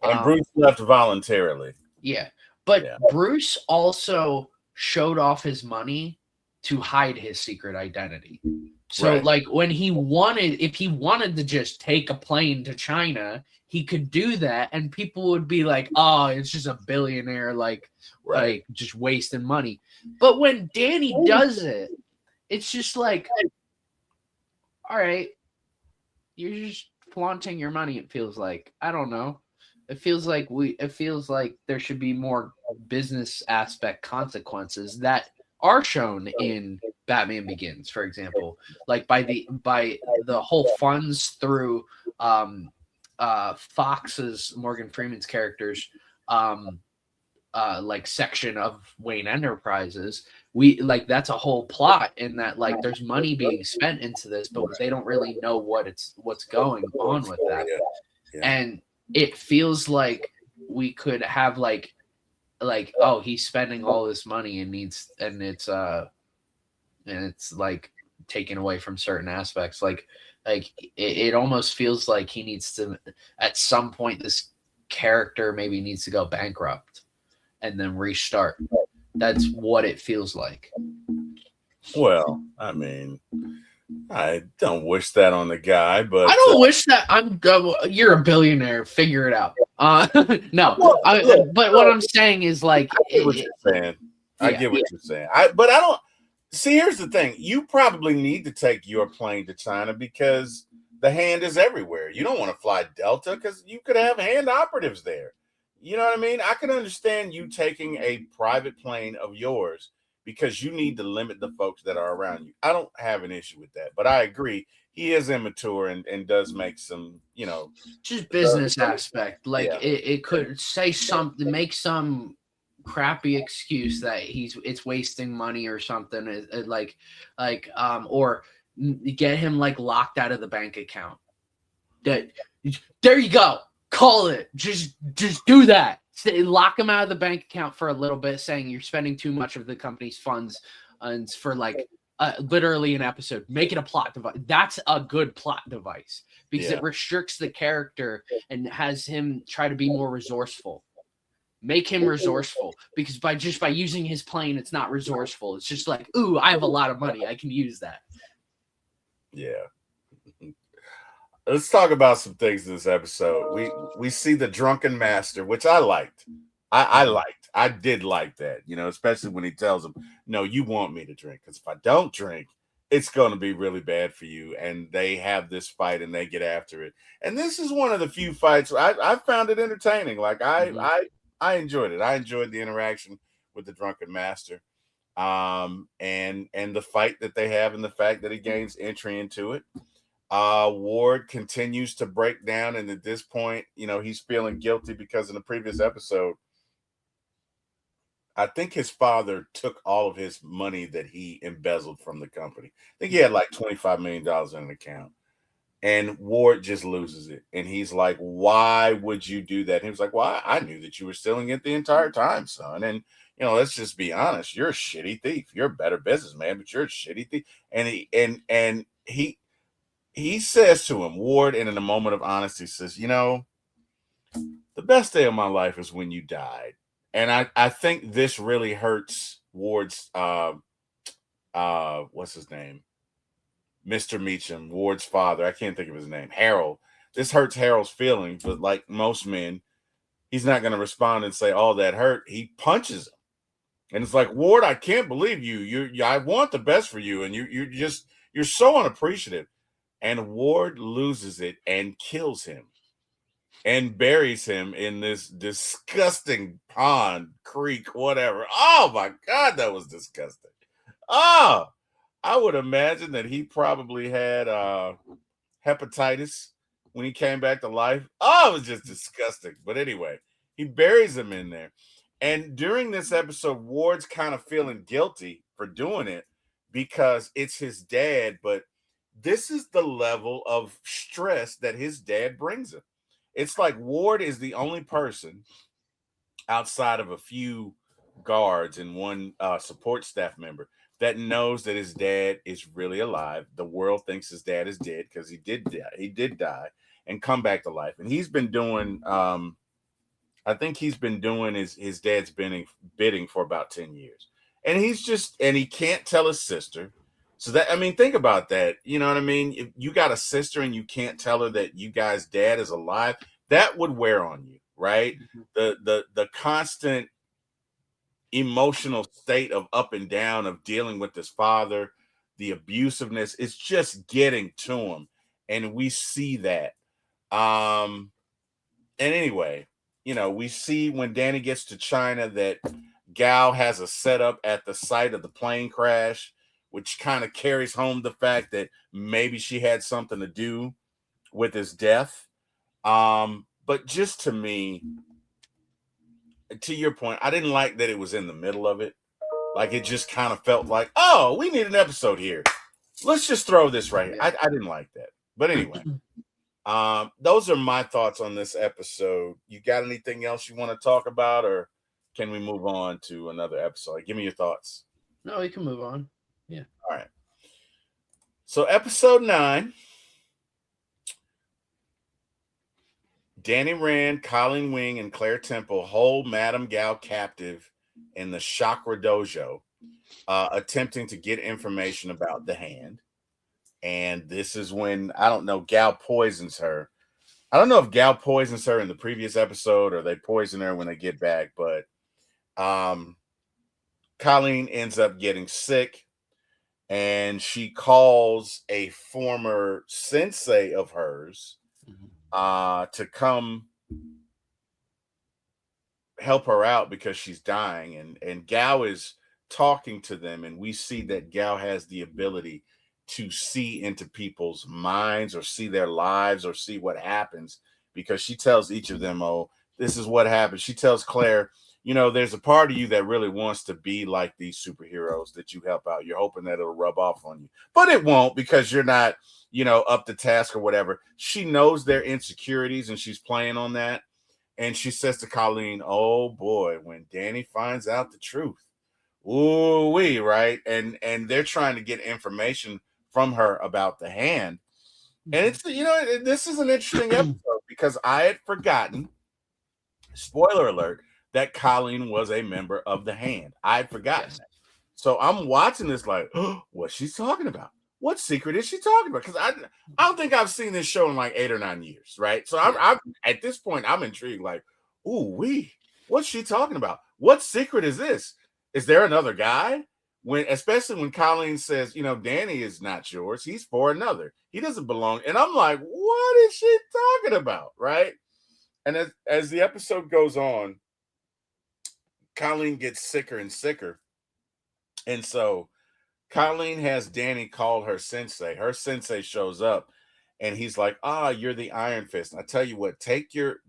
And Bruce left voluntarily. Yeah, but Bruce also showed off his money to hide his secret identity. So, like, when if he wanted to just take a plane to China, he could do that, and people would be like, "Oh, it's just a billionaire, like just wasting money." But when Danny does it, it's just like, all right, you're just flaunting your money. It feels like, I don't know. It feels like there should be more business aspect consequences that are shown in Batman Begins, for example, like by the whole funds through Fox's Morgan Freeman's characters like section of Wayne Enterprises. That's a whole plot in that, like, there's money being spent into this, but they don't really know what's going on with that. And it feels like we could have like, oh, he's spending all this money and it's like taken away from certain aspects. Like it almost feels like he needs to, at some point, this character maybe needs to go bankrupt and then restart. That's what it feels like. Well, I mean, I don't wish that on the guy, but I don't wish that. You're a billionaire. Figure it out. No, but what I'm saying is, like, I get what you're saying. I get what you're saying. But I don't see. Here's the thing: you probably need to take your plane to China because the hand is everywhere. You don't want to fly Delta because you could have hand operatives there. You know what I mean? I can understand you taking a private plane of yours because you need to limit the folks that are around you. I don't have an issue with that, but I agree. He is immature and does make some, just business aspect. Like it could say something, make some crappy excuse that it's wasting money or something. Or get him like locked out of the bank account. There you go. Call it. Just do that. Lock him out of the bank account for a little bit, saying you're spending too much of the company's funds, and for like literally an episode. Make it a plot device. That's a good plot device because it restricts the character and has him try to be more resourceful. Make him resourceful, because by using his plane, it's not resourceful. It's just like, ooh, I have a lot of money. I can use that. Yeah. Let's talk about some things in this episode. We see the drunken master, which I liked. I did like that, especially when he tells him, "No, you want me to drink, because if I don't drink, it's going to be really bad for you." And they have this fight and they get after it. And this is one of the few fights I found it entertaining. Like I enjoyed it. I enjoyed the interaction with the drunken master, and the fight that they have, and the fact that he gains entry into it. Ward continues to break down, and at this point, he's feeling guilty because in the previous episode, I think his father took all of his money that he embezzled from the company. I think he had like $25 million in an account, and Ward just loses it. And he's like, "Why would you do that?" And he was like, "Well, I knew that you were stealing it the entire time, son. And, let's just be honest. You're a shitty thief. You're a better businessman, but you're a shitty thief." And he says to him, Ward, and in a moment of honesty says, "The best day of my life is when you died." And I think this really hurts Ward's, what's his name? Mr. Meacham, Ward's father. I can't think of his name. Harold. This hurts Harold's feelings, but like most men, he's not going to respond and say, "Oh, that hurt." He punches him. And it's like, "Ward, I can't believe you. I want the best for you. And you're so unappreciative." And Ward loses it and kills him and buries him in this disgusting pond, creek, whatever. Oh, my God, that was disgusting. Oh, I would imagine that he probably had hepatitis when he came back to life. Oh, it was just disgusting. But anyway, he buries him in there. And during this episode, Ward's kind of feeling guilty for doing it because it's his dad, but this is the level of stress that his dad brings him. It's like Ward is the only person outside of a few guards and one support staff member that knows that his dad is really alive. The world thinks his dad is dead because he did die. He did die and come back to life. And he's been doing, I think he's been doing his dad's bidding for about 10 years. And he can't tell his sister. So that, I mean, think about that. You know what I mean? If you got a sister and you can't tell her that you guys' dad is alive, that would wear on you, right? The constant emotional state of up and down of dealing with his father, the abusiveness, it's just getting to him. And we see that. And anyway, you know, we see when Danny gets to China that Gao has a setup at the site of the plane crash, which kind of carries home the fact that maybe she had something to do with his death. But just to me, to your point, I didn't like that it was in the middle of it. Like, it just kind of felt like, oh, we need an episode here. Let's just throw this right here. I didn't like that. But anyway, those are my thoughts on this episode. You got anything else you want to talk about, or can we move on to another episode? Like, give me your thoughts. No, we can move on. Yeah. All right. So episode 9, Danny Rand, Colleen Wing, and Claire Temple hold Madame Gao captive in the Chakra Dojo, attempting to get information about the hand. And this is when, I don't know, Gao poisons her. I don't know if Gao poisons her in the previous episode or they poison her when they get back, but Colleen ends up getting sick, and she calls a former sensei of hers to come help her out because she's dying. And Gao is talking to them, and we see that Gao has the ability to see into people's minds or see their lives or see what happens, because she tells each of them, oh, this is what happened. She tells Claire, you know, there's a part of you that really wants to be like these superheroes that you help out. You're hoping that it'll rub off on you, but it won't because you're not, you know, up to task or whatever. She knows their insecurities and she's playing on that. And she says to Colleen, oh boy, when Danny finds out the truth, ooh wee, right? And they're trying to get information from her about the hand. And it's, you know, this is an interesting episode because I had forgotten, spoiler alert, that Colleen was a member of the hand. I had forgotten that. So I'm watching this like, oh, what's she talking about? What secret is she talking about? Because I don't think I've seen this show in like 8 or 9 years, right? So I'm at this point, I'm intrigued, like, ooh wee, what's she talking about? What secret is this? Is there another guy? Especially when Colleen says, you know, Danny is not yours. He's for another. He doesn't belong. And I'm like, what is she talking about? Right. And as the episode goes on, Colleen gets sicker and sicker. And so Colleen has Danny call her sensei. Her sensei shows up and he's like, you're the Iron Fist. And I tell you what, take your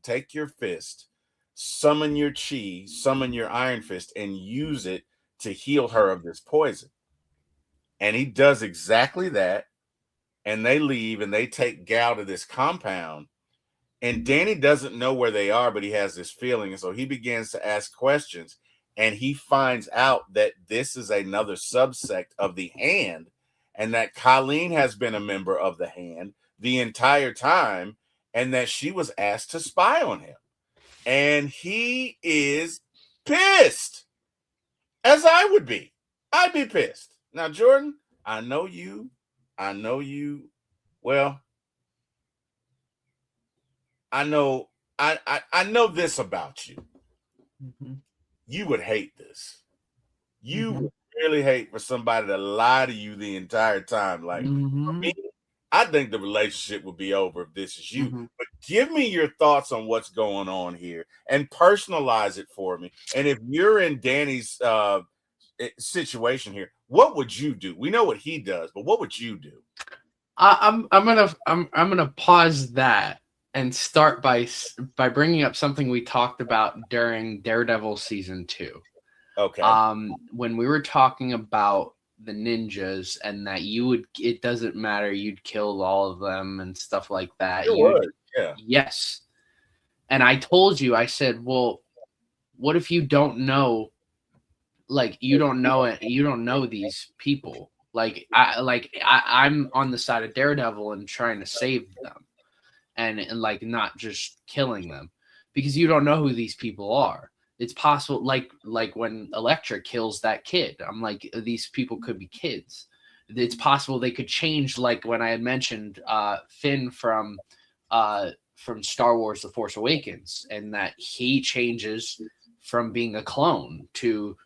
fist, summon your chi, summon your Iron Fist, and use it to heal her of this poison. And he does exactly that. And they leave and they take Gao to this compound. And Danny doesn't know where they are, but he has this feeling. And so he begins to ask questions. And he finds out that this is another subsect of the hand, and that Colleen has been a member of the hand the entire time, and that she was asked to spy on him. And he is pissed, as I would be. I'd be pissed. Now, Jordan, I know you. Well, I know this about you. Mm-hmm. You would hate this. You would really hate for somebody to lie to you the entire time. Like, for me, I think the relationship would be over if this is you. But give me your thoughts on what's going on here and personalize it for me. And if you're in Danny's situation here, what would you do? We know what he does, but what would you do? I'm gonna pause that and start by bringing up something we talked about during Daredevil season 2. Okay. When we were talking about the ninjas, and that it doesn't matter, you'd kill all of them and stuff like that. It would, yeah. Yes. And I told you, I said, well, what if you don't know, like, you don't know it, you don't know these people. I'm on the side of Daredevil and trying to save them and like not just killing them, because you don't know who these people are. It's possible, like when Elektra kills that kid, I'm like, these people could be kids. It's possible they could change, like when I had mentioned Finn from Star Wars The Force Awakens, and that he changes from being a clone to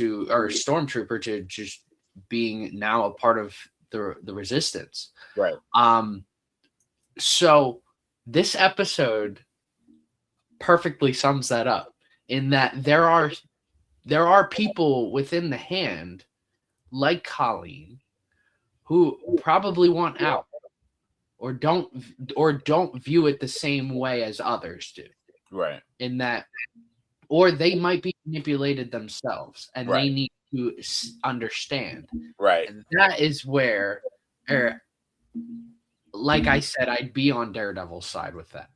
or stormtrooper to just being now a part of the resistance. Right. So this episode perfectly sums that up, in that there are people within the Hand, like Colleen, who probably want out or don't view it the same way as others do. Right. In that, or they might be manipulated themselves, and Right. they need to understand. Right. And that is where, like I said, I'd be on Daredevil's side with that.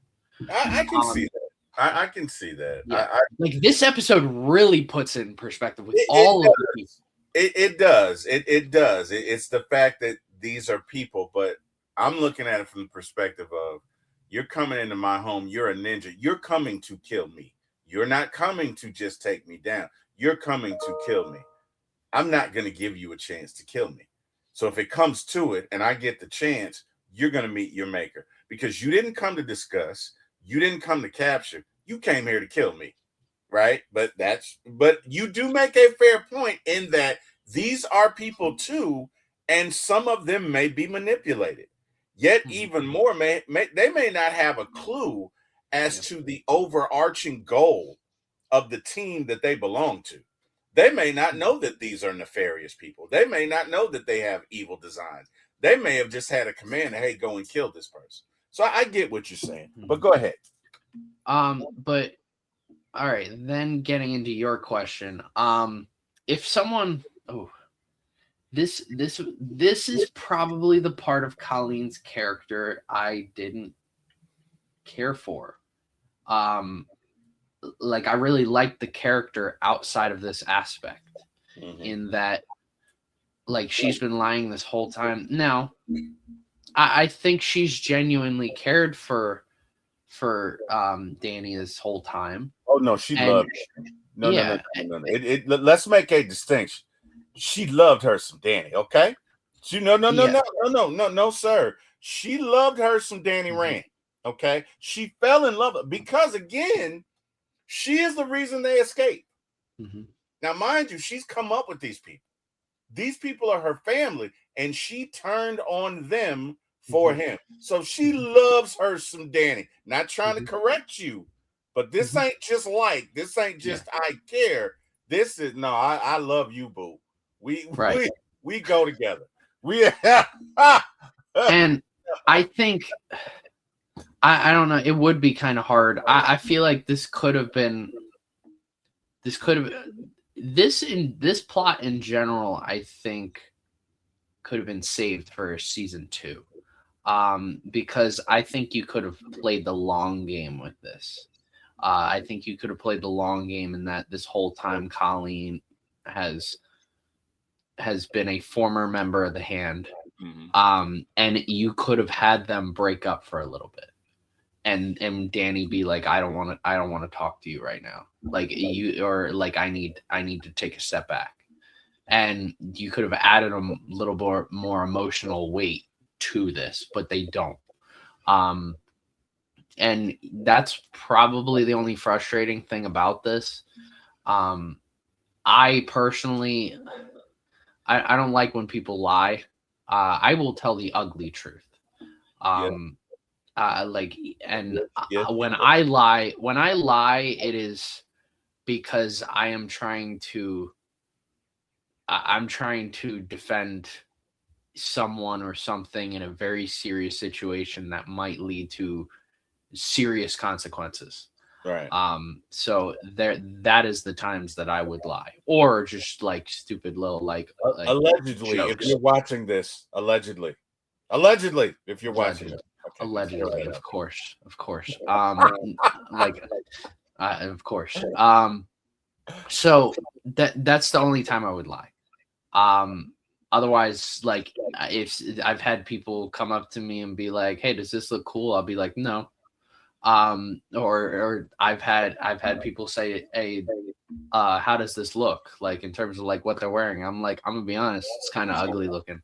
I can see that. I can see that. Yeah. Like this episode really puts it in perspective with of the people. It does. It does. It's the fact that these are people, but I'm looking at it from the perspective of, you're coming into my home, you're a ninja, you're coming to kill me. You're not coming to just take me down. You're coming to kill me. I'm not going to give you a chance to kill me. So if it comes to it and I get the chance, you're going to meet your maker, because you didn't come to discuss, you didn't come to capture, you came here to kill me. Right? But you do make a fair point in that these are people too, and some of them may be manipulated. Yet even more, they may not have a clue as to the overarching goal of the team that they belong to. They may not know that these are nefarious people. They may not know that they have evil designs. They may have just had a command, hey, go and kill this person. So I get what you're saying, but go ahead. But all right, then getting into your question, if someone, this is probably the part of Colleen's character I didn't care for. Like I really liked the character outside of this aspect, in that, like, she's been lying this whole time. Now, I think she's genuinely cared for Danny this whole time. Oh no, she loved it. No. Let's make a distinction. She loved her some Danny, okay? No, sir. She loved her some Danny Rand, okay? She fell in love because, again, she is the reason they escaped. Now, mind you, she's come up with these people. These people are her family, and she turned on them for him. So she loves her some Danny. Not trying to correct you, but this ain't just this ain't just I care. This is I love you, boo. We go together. And I think I don't know, it would be kind of hard. I feel like this plot in general, I think could have been saved for season 2. Because I think you could have played the long game with this. I think you could have played the long game in that this whole time Colleen has been a former member of the Hand. And you could have had them break up for a little bit. And Danny be like, I don't want to talk to you right now. Like I need to take a step back. And you could have added a little more emotional weight to this, but they don't. And that's probably the only frustrating thing about this. I personally, I don't like when people lie. I will tell the ugly truth. When I lie, it is because I'm trying to defend someone or something in a very serious situation that might lead to serious consequences. Right. So that is the times that I would lie, or just like stupid little like Allegedly, if jokes. you're watching this, allegedly, if you're watching Allegedly, this, okay, allegedly, of course. Like, of course. So that's the only time I would lie. Otherwise, like if I've had people come up to me and be like, "Hey, does this look cool?" I'll be like, "No." Or I've had people say, "Hey, how does this look?" Like in terms of like what they're wearing. I'm like, I'm gonna be honest, it's kind of ugly looking.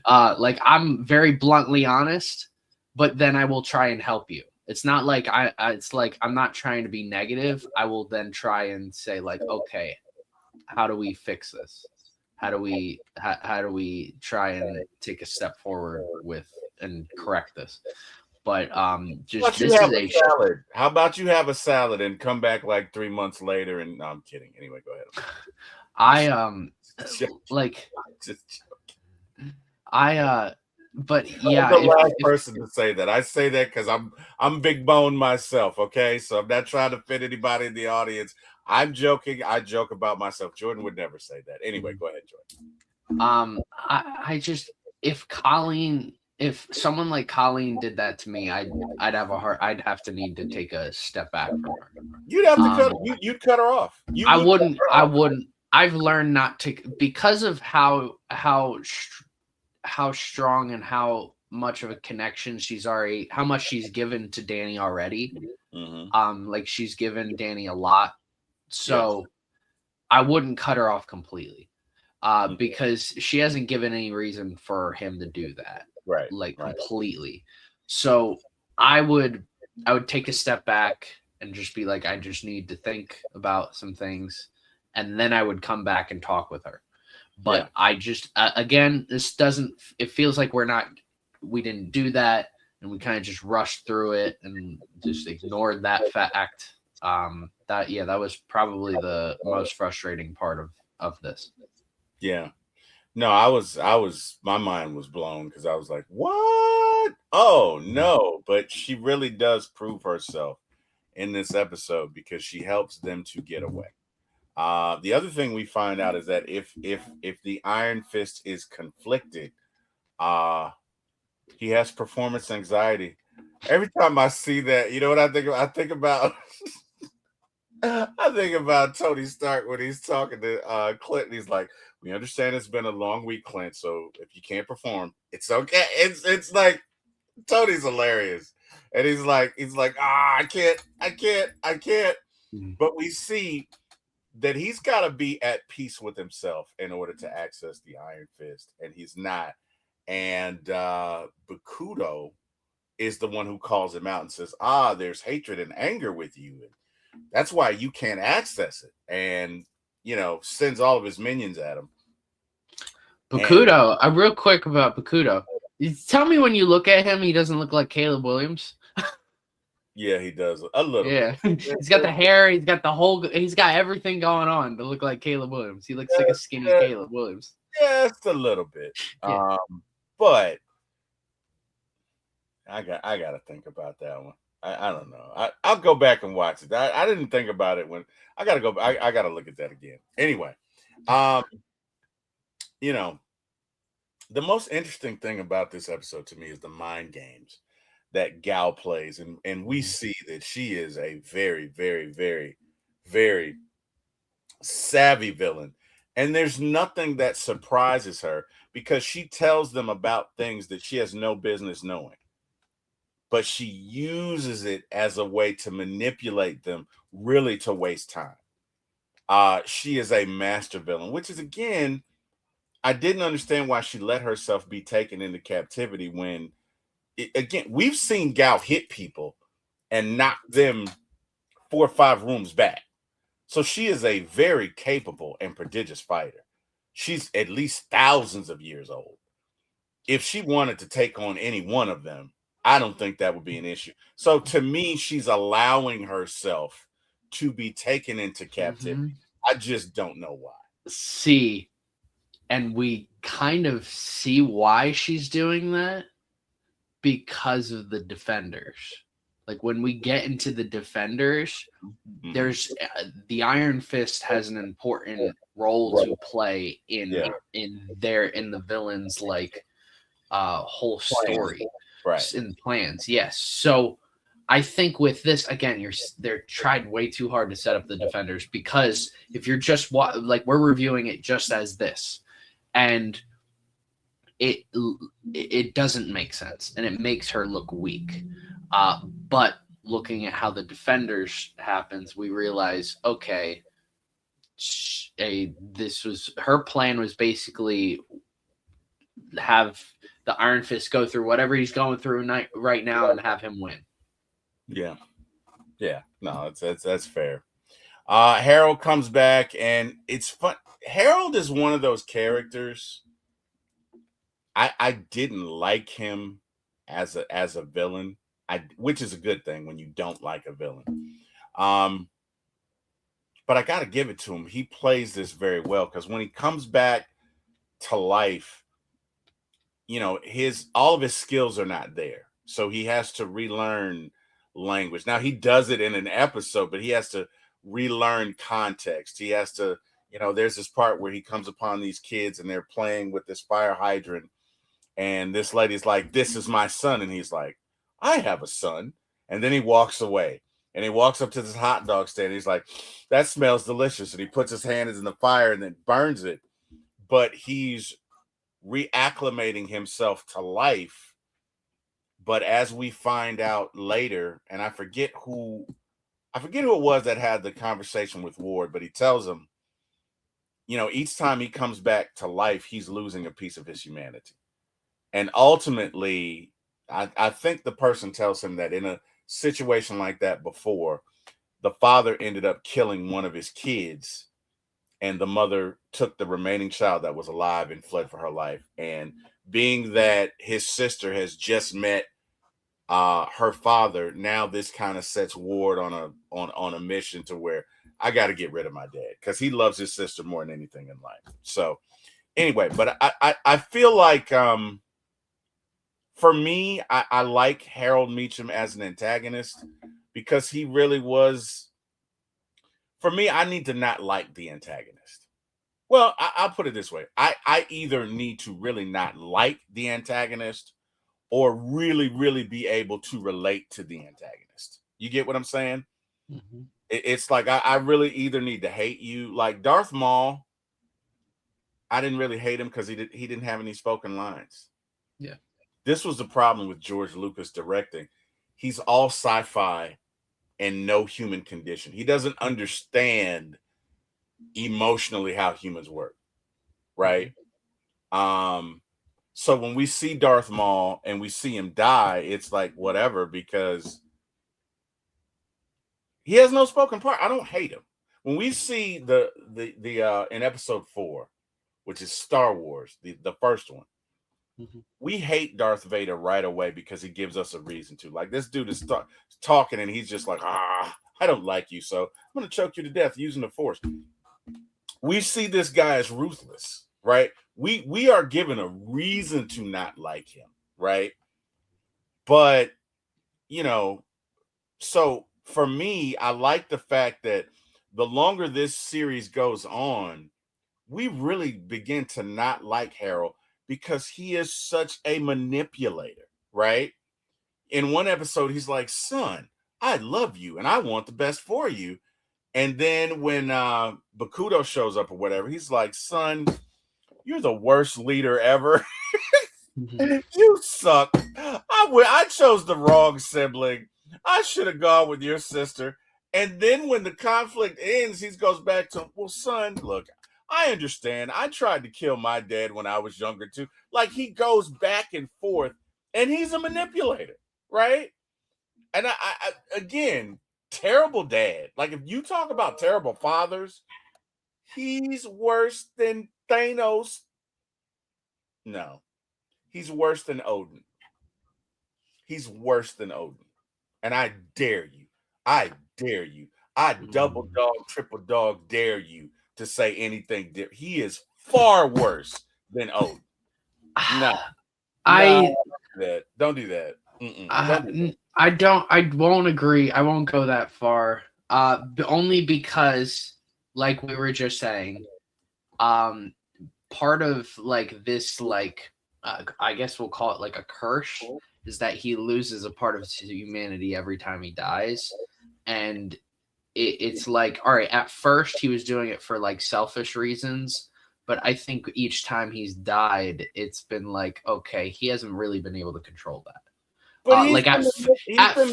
Like I'm very bluntly honest, but then I will try and help you. It's not like it's like I'm not trying to be negative. I will then try and say like, okay, how do we fix this? How do we try and take a step forward with and correct this? But just this is a salad. How about you have a salad and come back like 3 months later? And no, I'm kidding. Anyway, go ahead. Like Just but yeah, I'm the last person to say that. I say that because I'm big bone myself. Okay, so I'm not trying to fit anybody in the audience. I'm joking. I joke about myself. Jordan would never say that. Anyway, go ahead, Jordan. I just if someone like Colleen did that to me, I'd have to need to take a step back from her. You'd have to you'd cut her off. I wouldn't. I've learned not to, because of how strong and how much of a connection how much she's given to Danny already. Mm-hmm. Like she's given Danny a lot. So yes. I wouldn't cut her off completely. Because she hasn't given any reason for him to do that. Right. Completely. So I would take a step back and just be like, I just need to think about some things. And then I would come back and talk with her. But I just, again, it feels like we didn't do that. And we kind of just rushed through it and just ignored that fact. That was probably the most frustrating part of this. Yeah. No, I was my mind was blown because I was like, what? Oh no. But she really does prove herself in this episode because she helps them to get away. The other thing we find out is that if the Iron Fist is conflicted, he has performance anxiety. Every time I see that, you know what I think about? I think about Tony Stark when he's talking to Clint. He's like, "We understand it's been a long week, Clint. So if you can't perform, it's okay." It's like Tony's hilarious, and he's like, I can't. Mm-hmm. But we see that he's got to be at peace with himself in order to access the Iron Fist, and he's not. And Bakuto is the one who calls him out and says, there's hatred and anger with you. And that's why you can't access it. And, sends all of his minions at him. Bakuto, real quick about Bakuto. Tell me when you look at him, he doesn't look like Caleb Williams. Yeah, he does a little. Yeah, he's got the hair. He's got everything going on to look like Caleb Williams. He looks like a skinny Caleb Williams. Yeah, it's a little bit. Yeah. But I got to think about that one. I don't know. I'll go back and watch it. I didn't think about it when I got to go. I got to look at that again. Anyway, the most interesting thing about this episode to me is the mind games that Gal plays, and we see that she is a very, very, very, very savvy villain, and there's nothing that surprises her because she tells them about things that she has no business knowing, but she uses it as a way to manipulate them, really to waste time. She is a master villain, which is, again, I didn't understand why she let herself be taken into captivity when, again, we've seen Gal hit people and knock them 4 or 5 rooms back. So she is a very capable and prodigious fighter. She's at least thousands of years old. If she wanted to take on any one of them, I don't think that would be an issue. So to me, she's allowing herself to be taken into captivity. Mm-hmm. I just don't know why. See, and we kind of see why she's doing that. Because of the Defenders. Like when we get into the Defenders, there's the Iron Fist has an important role to play in the villain's like whole story, right? In plans. Yes. So I think with this again, they're tried way too hard to set up the Defenders, because if you're just like we're reviewing it just as this, and it doesn't make sense, and it makes her look weak. But looking at how the Defenders happens, we realize, okay, this was her plan, was basically have the Iron Fist go through whatever he's going through right now and have him win. Yeah. No, that's fair. Harold comes back, and it's fun. Harold is one of those characters. I didn't like him as a villain, which is a good thing when you don't like a villain. But I got to give it to him. He plays this very well, because when he comes back to life, you know, all of his skills are not there. So he has to relearn language. Now he does it in an episode, but he has to relearn context. He has to, you know, there's this part where he comes upon these kids and they're playing with this fire hydrant. And this lady's like, "This is my son." And he's like, "I have a son." And then he walks away. And he walks up to this hot dog stand. He's like, "That smells delicious." And he puts his hand in the fire and then burns it. But he's reacclimating himself to life. But as we find out later, and I forget who it was that had the conversation with Ward, but he tells him, you know, each time he comes back to life, he's losing a piece of his humanity. And ultimately, I think the person tells him that in a situation like that before, the father ended up killing one of his kids, and the mother took the remaining child that was alive and fled for her life. And being that his sister has just met her father, now this kind of sets Ward on a mission to where I got to get rid of my dad, because he loves his sister more than anything in life. So anyway, but I feel like for me, I like Harold Meachum as an antagonist, because he really was. For me, I need to not like the antagonist. Well, I'll put it this way. I either need to really not like the antagonist, or really, really be able to relate to the antagonist. You get what I'm saying? Mm-hmm. It's like I really either need to hate you. Like Darth Maul, I didn't really hate him because he didn't have any spoken lines. Yeah. This was the problem with George Lucas directing. He's all sci-fi and no human condition. He doesn't understand emotionally how humans work, right? So when we see Darth Maul and we see him die, it's like whatever, because he has no spoken part. I don't hate him. When we see the in episode 4, which is Star Wars, the first one, we hate Darth Vader right away because he gives us a reason to. Like, this dude is talking and he's just like, I don't like you, so I'm going to choke you to death using the Force. We see this guy as ruthless, right? We are given a reason to not like him, right? But, you know, so for me, I like the fact that the longer this series goes on, we really begin to not like Harold, because he is such a manipulator, right? In one episode, he's like, "Son, I love you and I want the best for you." And then when Bakuto shows up or whatever, he's like, "Son, you're the worst leader ever. You suck. I chose the wrong sibling. I should have gone with your sister." And then when the conflict ends, he goes back to, "Well, son, look, I understand. I tried to kill my dad when I was younger too." Like, he goes back and forth, and he's a manipulator, right? And I again, terrible dad. Like, if you talk about terrible fathers, he's worse than Thanos. No, he's worse than Odin. He's worse than Odin. And I dare you. I double dog, triple dog dare you to say anything different. He is far worse than Odin. No. Don't do that. I won't agree. I won't go that far. Only because, like we were just saying, part of like this, like I guess we'll call it like a curse, is that he loses a part of his humanity every time he dies, and it's like, all right, at first he was doing it for like selfish reasons, but I think each time he's died, it's been like, okay, he hasn't really been able to control that. But Like at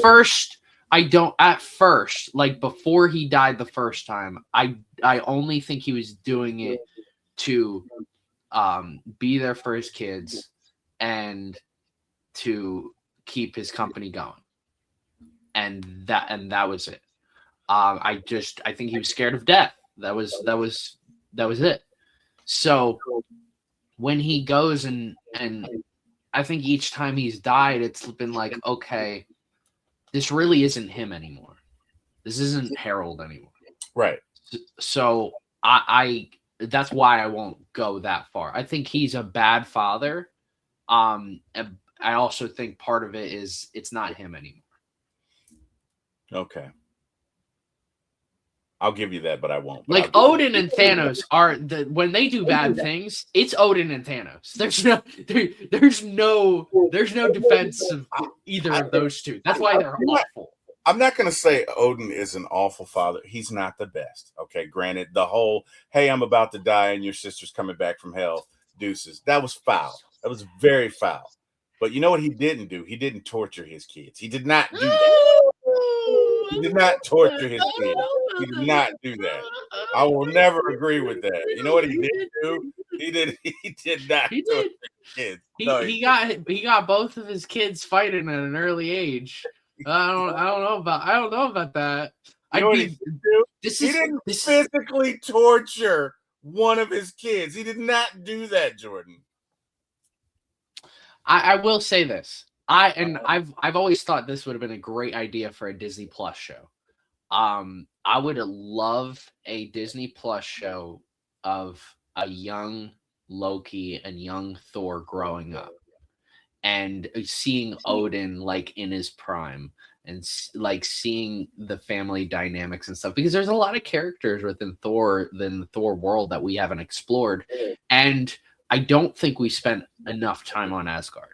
first, I don't. At first, like before he died the first time, I only think he was doing it to be there for his kids and to keep his company going, and that was it. I think he was scared of death. That was it. So when he goes and I think each time he's died, it's been like, okay, this really isn't him anymore. This isn't Harold anymore. Right. So I that's why I won't go that far. I think he's a bad father. And I also think part of it is it's not him anymore. Okay. I'll give you that, but I won't. Like Odin and Thanos are when they do bad things, it's Odin and Thanos. There's no defense of either of those two. That's why they're awful. I'm not going to say Odin is an awful father. He's not the best. Okay, granted, the whole, hey, I'm about to die and your sister's coming back from hell, deuces. That was foul. That was very foul. But you know what he didn't do? He didn't torture his kids. He did not do that. He did not torture his kids. He did not do that. I will never agree with that. You know what he did do? He did not torture his kids. He got both of his kids fighting at an early age. I don't know about that. You know what he did do? He didn't physically torture one of his kids. He did not do that, Jordan. I will say this. I've always thought this would have been a great idea for a Disney Plus show. I would love a Disney Plus show of a young Loki and young Thor growing up and seeing Odin like in his prime and like seeing the family dynamics and stuff, because there's a lot of characters within the Thor world that we haven't explored. And I don't think we spent enough time on Asgard.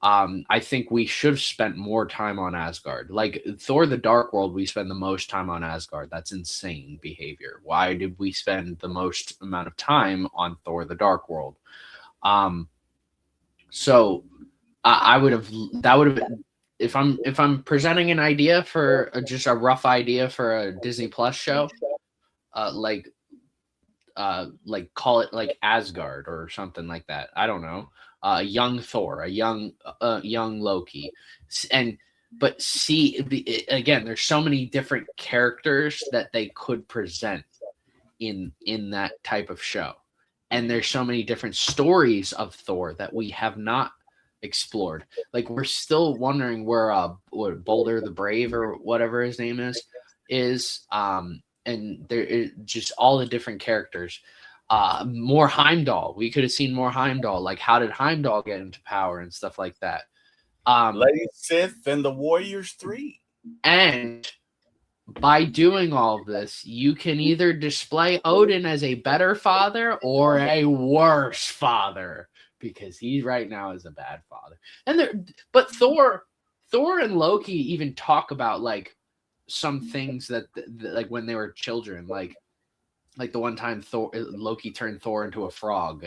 I think we should have spent more time on Asgard. Like Thor the Dark World, we spend the most time on Asgard. That's insane behavior. Why did we spend the most amount of time on Thor the Dark World? So that would have been, if I'm presenting an idea for just a rough idea for a Disney Plus show, like call it like Asgard or something like that. I don't know. Young Thor, a young Loki, but see, again, there's so many different characters that they could present in that type of show, and there's so many different stories of Thor that we have not explored. Like we're still wondering where what Boulder the Brave or whatever his name is, and there is just all the different characters. More Heimdall. We could have seen more Heimdall. Like, how did Heimdall get into power and stuff like that? Lady Sith and the Warriors 3. And by doing all of this, you can either display Odin as a better father or a worse father, because he right now is a bad father. But Thor and Loki even talk about like some things that like when they were children, like the one time Loki turned Thor into a frog,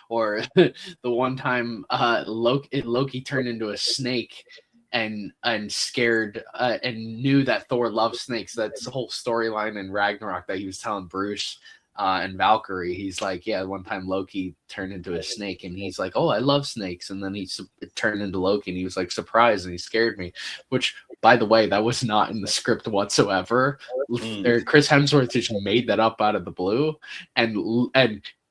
or the one time Loki turned into a snake and scared and knew that Thor loved snakes. That's the whole storyline in Ragnarok that he was telling Bruce and Valkyrie. He's like, yeah, one time Loki turned into a snake, and he's like, oh, I love snakes. And then he turned into Loki, and he was like surprised, and he scared me. Which, by the way, that was not in the script whatsoever. Chris Hemsworth just made that up out of the blue, and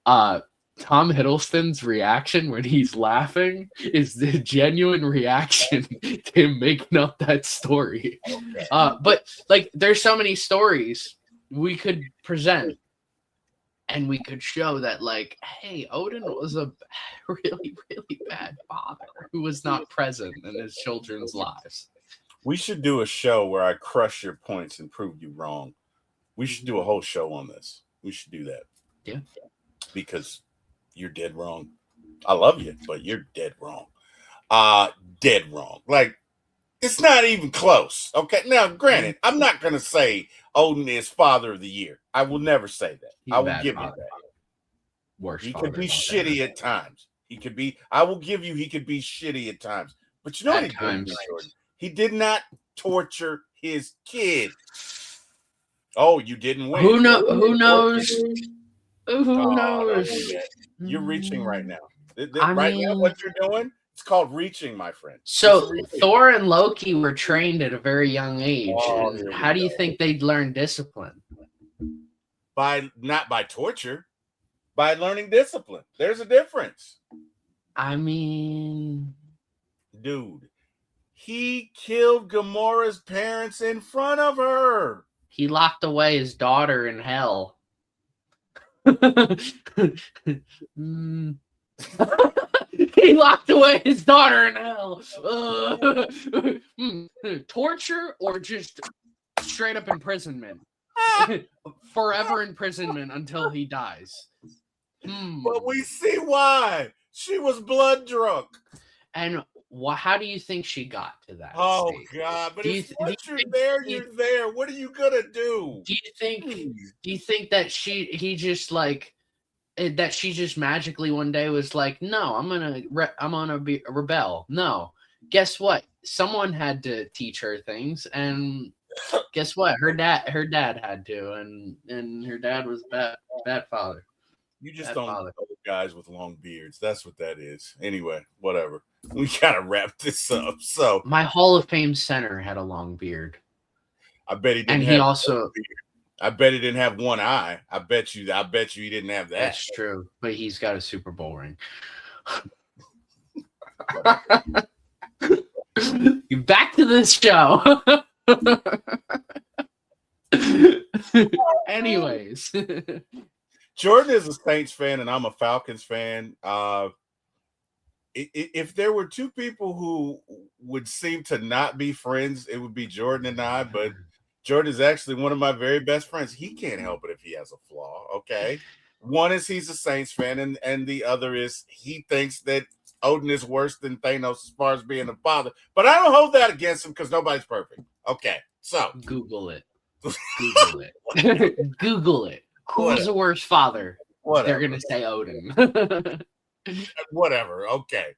Tom Hiddleston's reaction when he's laughing is the genuine reaction to him making up that story. But like, there's so many stories we could present. and we could show that, like, hey, Odin was a really, really bad father who was not present in his children's lives. We should do a show where I crush your points and prove you wrong. We should do a whole show on this. We should do that. Yeah. Because you're dead wrong. I love you, but you're dead wrong. Dead wrong. Like, it's not even close. Okay. Now, granted, I'm not going to say Odin is father of the year. I will never say that. He's I will bad give father. you that. Worst. He father could be of all shitty time. at times. He could be, I will give you, he could be shitty at times. But you know At what he times. did, Jordan? He did not torture his kid. Oh, you didn't win. Who knows? Who don't knows? do that. You're reaching right now. I Right now, mean- what you're doing, it's called reaching, my friend. So It's reaching. Thor and Loki were trained at a very young age. Oh, And here we how do you go. think they'd learn discipline? Not by torture, by learning discipline. There's a difference. I mean, Dude, he killed Gamora's parents in front of her. he locked away his daughter in hell. Mm. He locked away his daughter in hell. Torture or just straight up imprisonment? Forever imprisonment until he dies. But we see why. She was blood drunk. And how do you think she got to that? Oh, state? God. But Do you if th- once do you're you think- there, do you- you're there. What are you going to do? Do you think? Please. Do you think that he just like that she just magically one day was like, no, I'm gonna be rebel. No, guess what? Someone had to teach her things, and guess what? Her dad had to, and her dad was bad father. You just Bad don't father. know guys with long beards. That's what that is. Anyway, whatever. We got to wrap this up. So My Hall of Fame center had a long beard, I bet he didn't and have he also. I bet he didn't have one eye. I bet you he didn't have that. That's true, but he's got a Super Bowl ring. Back to this show. Anyways, Jordan is a Saints fan and I'm a Falcons fan. If there were two people who would seem to not be friends, it would be Jordan and I, but Jordan is actually one of my very best friends. He can't help it if he has a flaw, okay? One is he's a Saints fan, and the other is he thinks that Odin is worse than Thanos as far as being a father. But I don't hold that against him because nobody's perfect. Okay, so Google it. Google it. Google it. Who's the worst father? whatever. They're gonna say Odin. Whatever. Okay.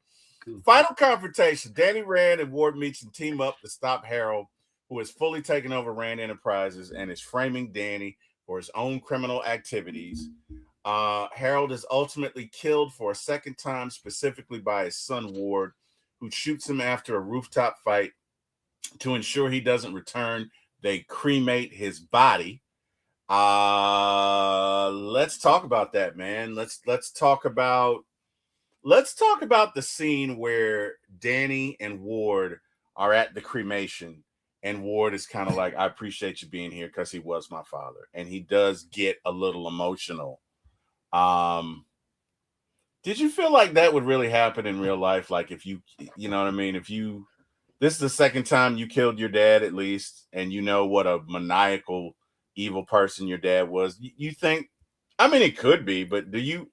Final confrontation. Danny Rand and Ward Meacham team up to stop Harold, who has fully taken over Rand Enterprises and is framing Danny for his own criminal activities. Harold is ultimately killed for a second time, specifically by his son Ward, who shoots him after a rooftop fight. To ensure he doesn't return, they cremate his body. Let's talk about that, man. Let's talk about the scene where Danny and Ward are at the cremation, and Ward is kind of like, I appreciate you being here because he was my father. And he does get a little emotional. Did you feel like that would really happen in real life? Like if you know what I mean? This is the second time you killed your dad, at least, and you know what a maniacal, evil person your dad was. You think, I mean, it could be, but do you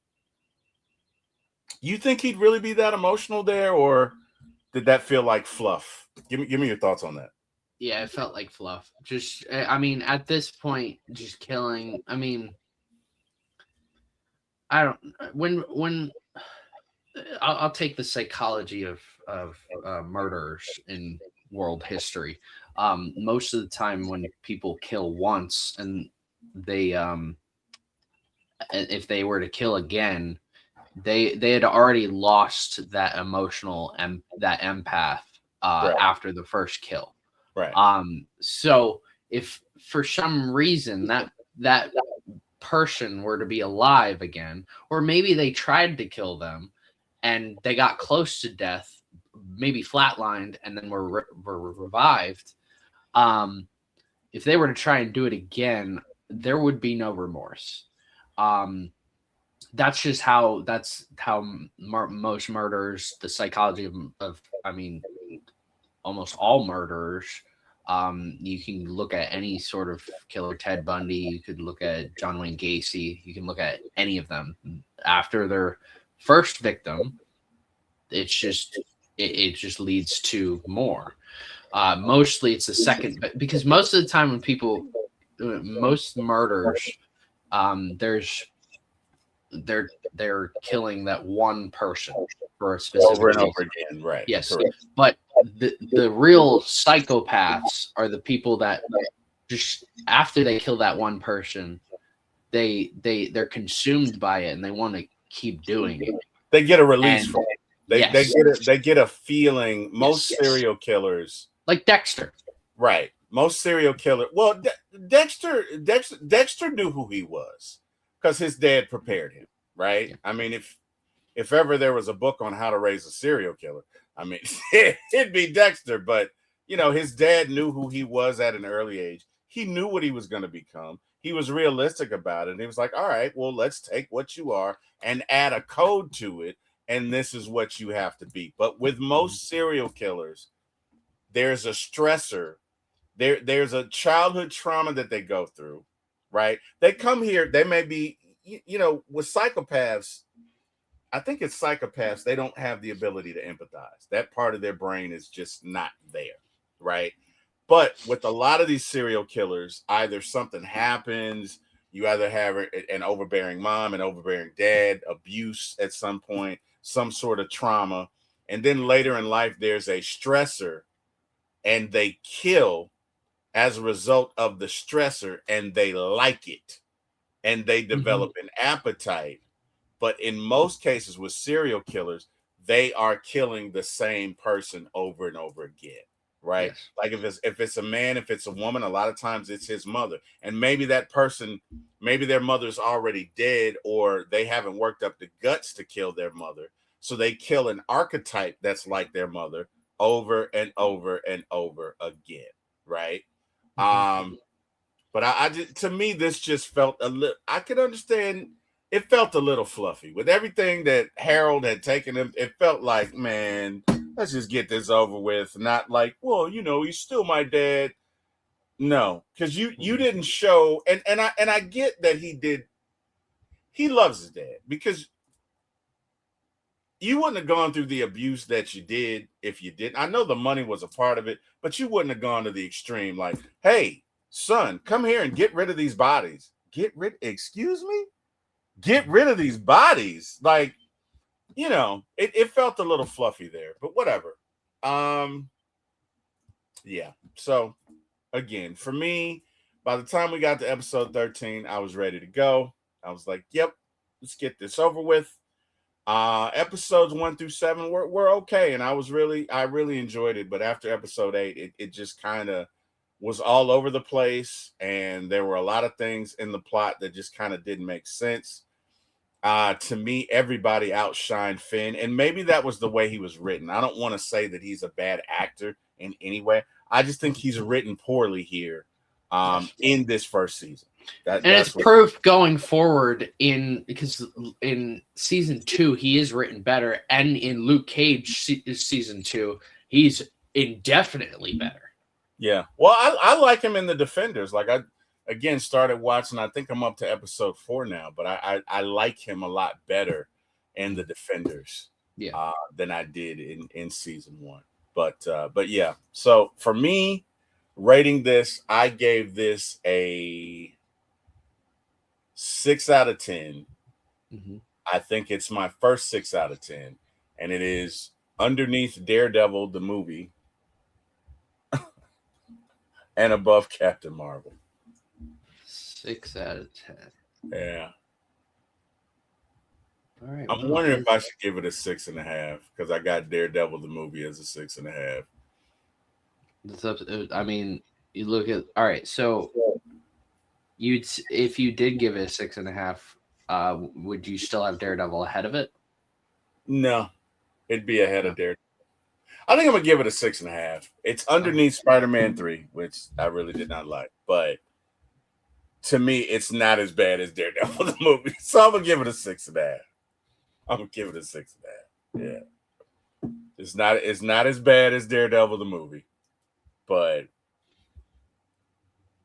think he'd really be that emotional there, or did that feel like fluff? Give me your thoughts on that. Yeah, it felt like fluff. Just, I mean, at this point, just killing. I mean, I don't. When I'll take the psychology of murderers in world history. Most of the time, when people kill once, and they if they were to kill again, they had already lost that emotional that empath Right. after the first kill. Right. So if for some reason that person were to be alive again, or maybe they tried to kill them and they got close to death, maybe flatlined and then were revived. If they were to try and do it again, there would be no remorse. That's just how most murders, the psychology of I mean, almost all murderers. You can look at any sort of killer, Ted Bundy. You could look at John Wayne Gacy. You can look at any of them after their first victim. It's just it just leads to more. Mostly it's the second, because most of the time when people, most murders, they're killing that one person for a specific over and reason. over again, right? Yes, Correct. but the real psychopaths are the people that just after they kill that one person, they're consumed by it and they want to keep doing it. They get a release from it. They get a feeling. Most serial killers, like Dexter, right? Most serial killer. Well, Dexter knew who he was because his dad prepared him, right? I mean, if ever there was a book on how to raise a serial killer, I mean, it'd be Dexter. But his dad knew who he was at an early age. He knew what he was going to become. He was realistic about it. And he was like, all right, well, let's take what you are and add a code to it. And this is what you have to be. But with most serial killers, there's a stressor. There's a childhood trauma that they go through, right? They come here. They may be, with psychopaths, I think it's psychopaths. They don't have the ability to empathize. That part of their brain is just not there, right? But with a lot of these serial killers, either something happens, you either have an overbearing mom, an overbearing dad, abuse at some point, some sort of trauma. And then later in life, there's a stressor and they kill as a result of the stressor and they like it and they develop an appetite. But in most cases with serial killers, they are killing the same person over and over again, right? Yes. Like if it's a man, if it's a woman, a lot of times it's his mother. And maybe that person, maybe their mother's already dead or they haven't worked up the guts to kill their mother. So they kill an archetype that's like their mother over and over and over again, right? But I to me, this just felt a little, I could understand. It felt a little fluffy with everything that Harold had taken him. It felt like, man, let's just get this over with. Not like, well, he's still my dad. No, because you didn't show, and I get that he did. He loves his dad because you wouldn't have gone through the abuse that you did if you didn't. I know the money was a part of it, but you wouldn't have gone to the extreme. Like, hey, son, come here and get rid of these bodies. Excuse me? Get rid of these bodies. Like, it felt a little fluffy there, but whatever. Yeah. So again, for me, by the time we got to episode 13, I was ready to go. I was like, yep, let's get this over with. Episodes 1 through 7 were okay. And I really enjoyed it. But after episode 8, it just kind of was all over the place. And there were a lot of things in the plot that just kind of didn't make sense. To me, everybody outshined Finn, and maybe that was the way he was written. I don't want to say that he's a bad actor in any way. I just think he's written poorly here in this first season. It's proof going forward because in season 2 he is written better, and in Luke Cage season 2 he's indefinitely better. Yeah, well, I like him in The Defenders. Like again, started watching. I think I'm up to episode 4 now, but I like him a lot better in The Defenders, than I did in season 1. But yeah. So for me, rating this, I gave this a 6 out of 10. I think it's my first 6 out of 10, and it is underneath Daredevil the movie and above Captain Marvel. 6 out of 10. Yeah. All right. I'm wondering if I should give it a 6.5 because I got Daredevil the movie as a 6.5. I mean, you look at all right. So if you did give it a 6.5, would you still have Daredevil ahead of it? No, it'd be ahead of Daredevil. I think I'm gonna give it a 6.5. It's underneath Spider-Man 3, which I really did not like, but to me, it's not as bad as Daredevil the movie. So I'm gonna give it a 6.5. I'm gonna give it a 6.5. Yeah, it's not as bad as Daredevil the movie, but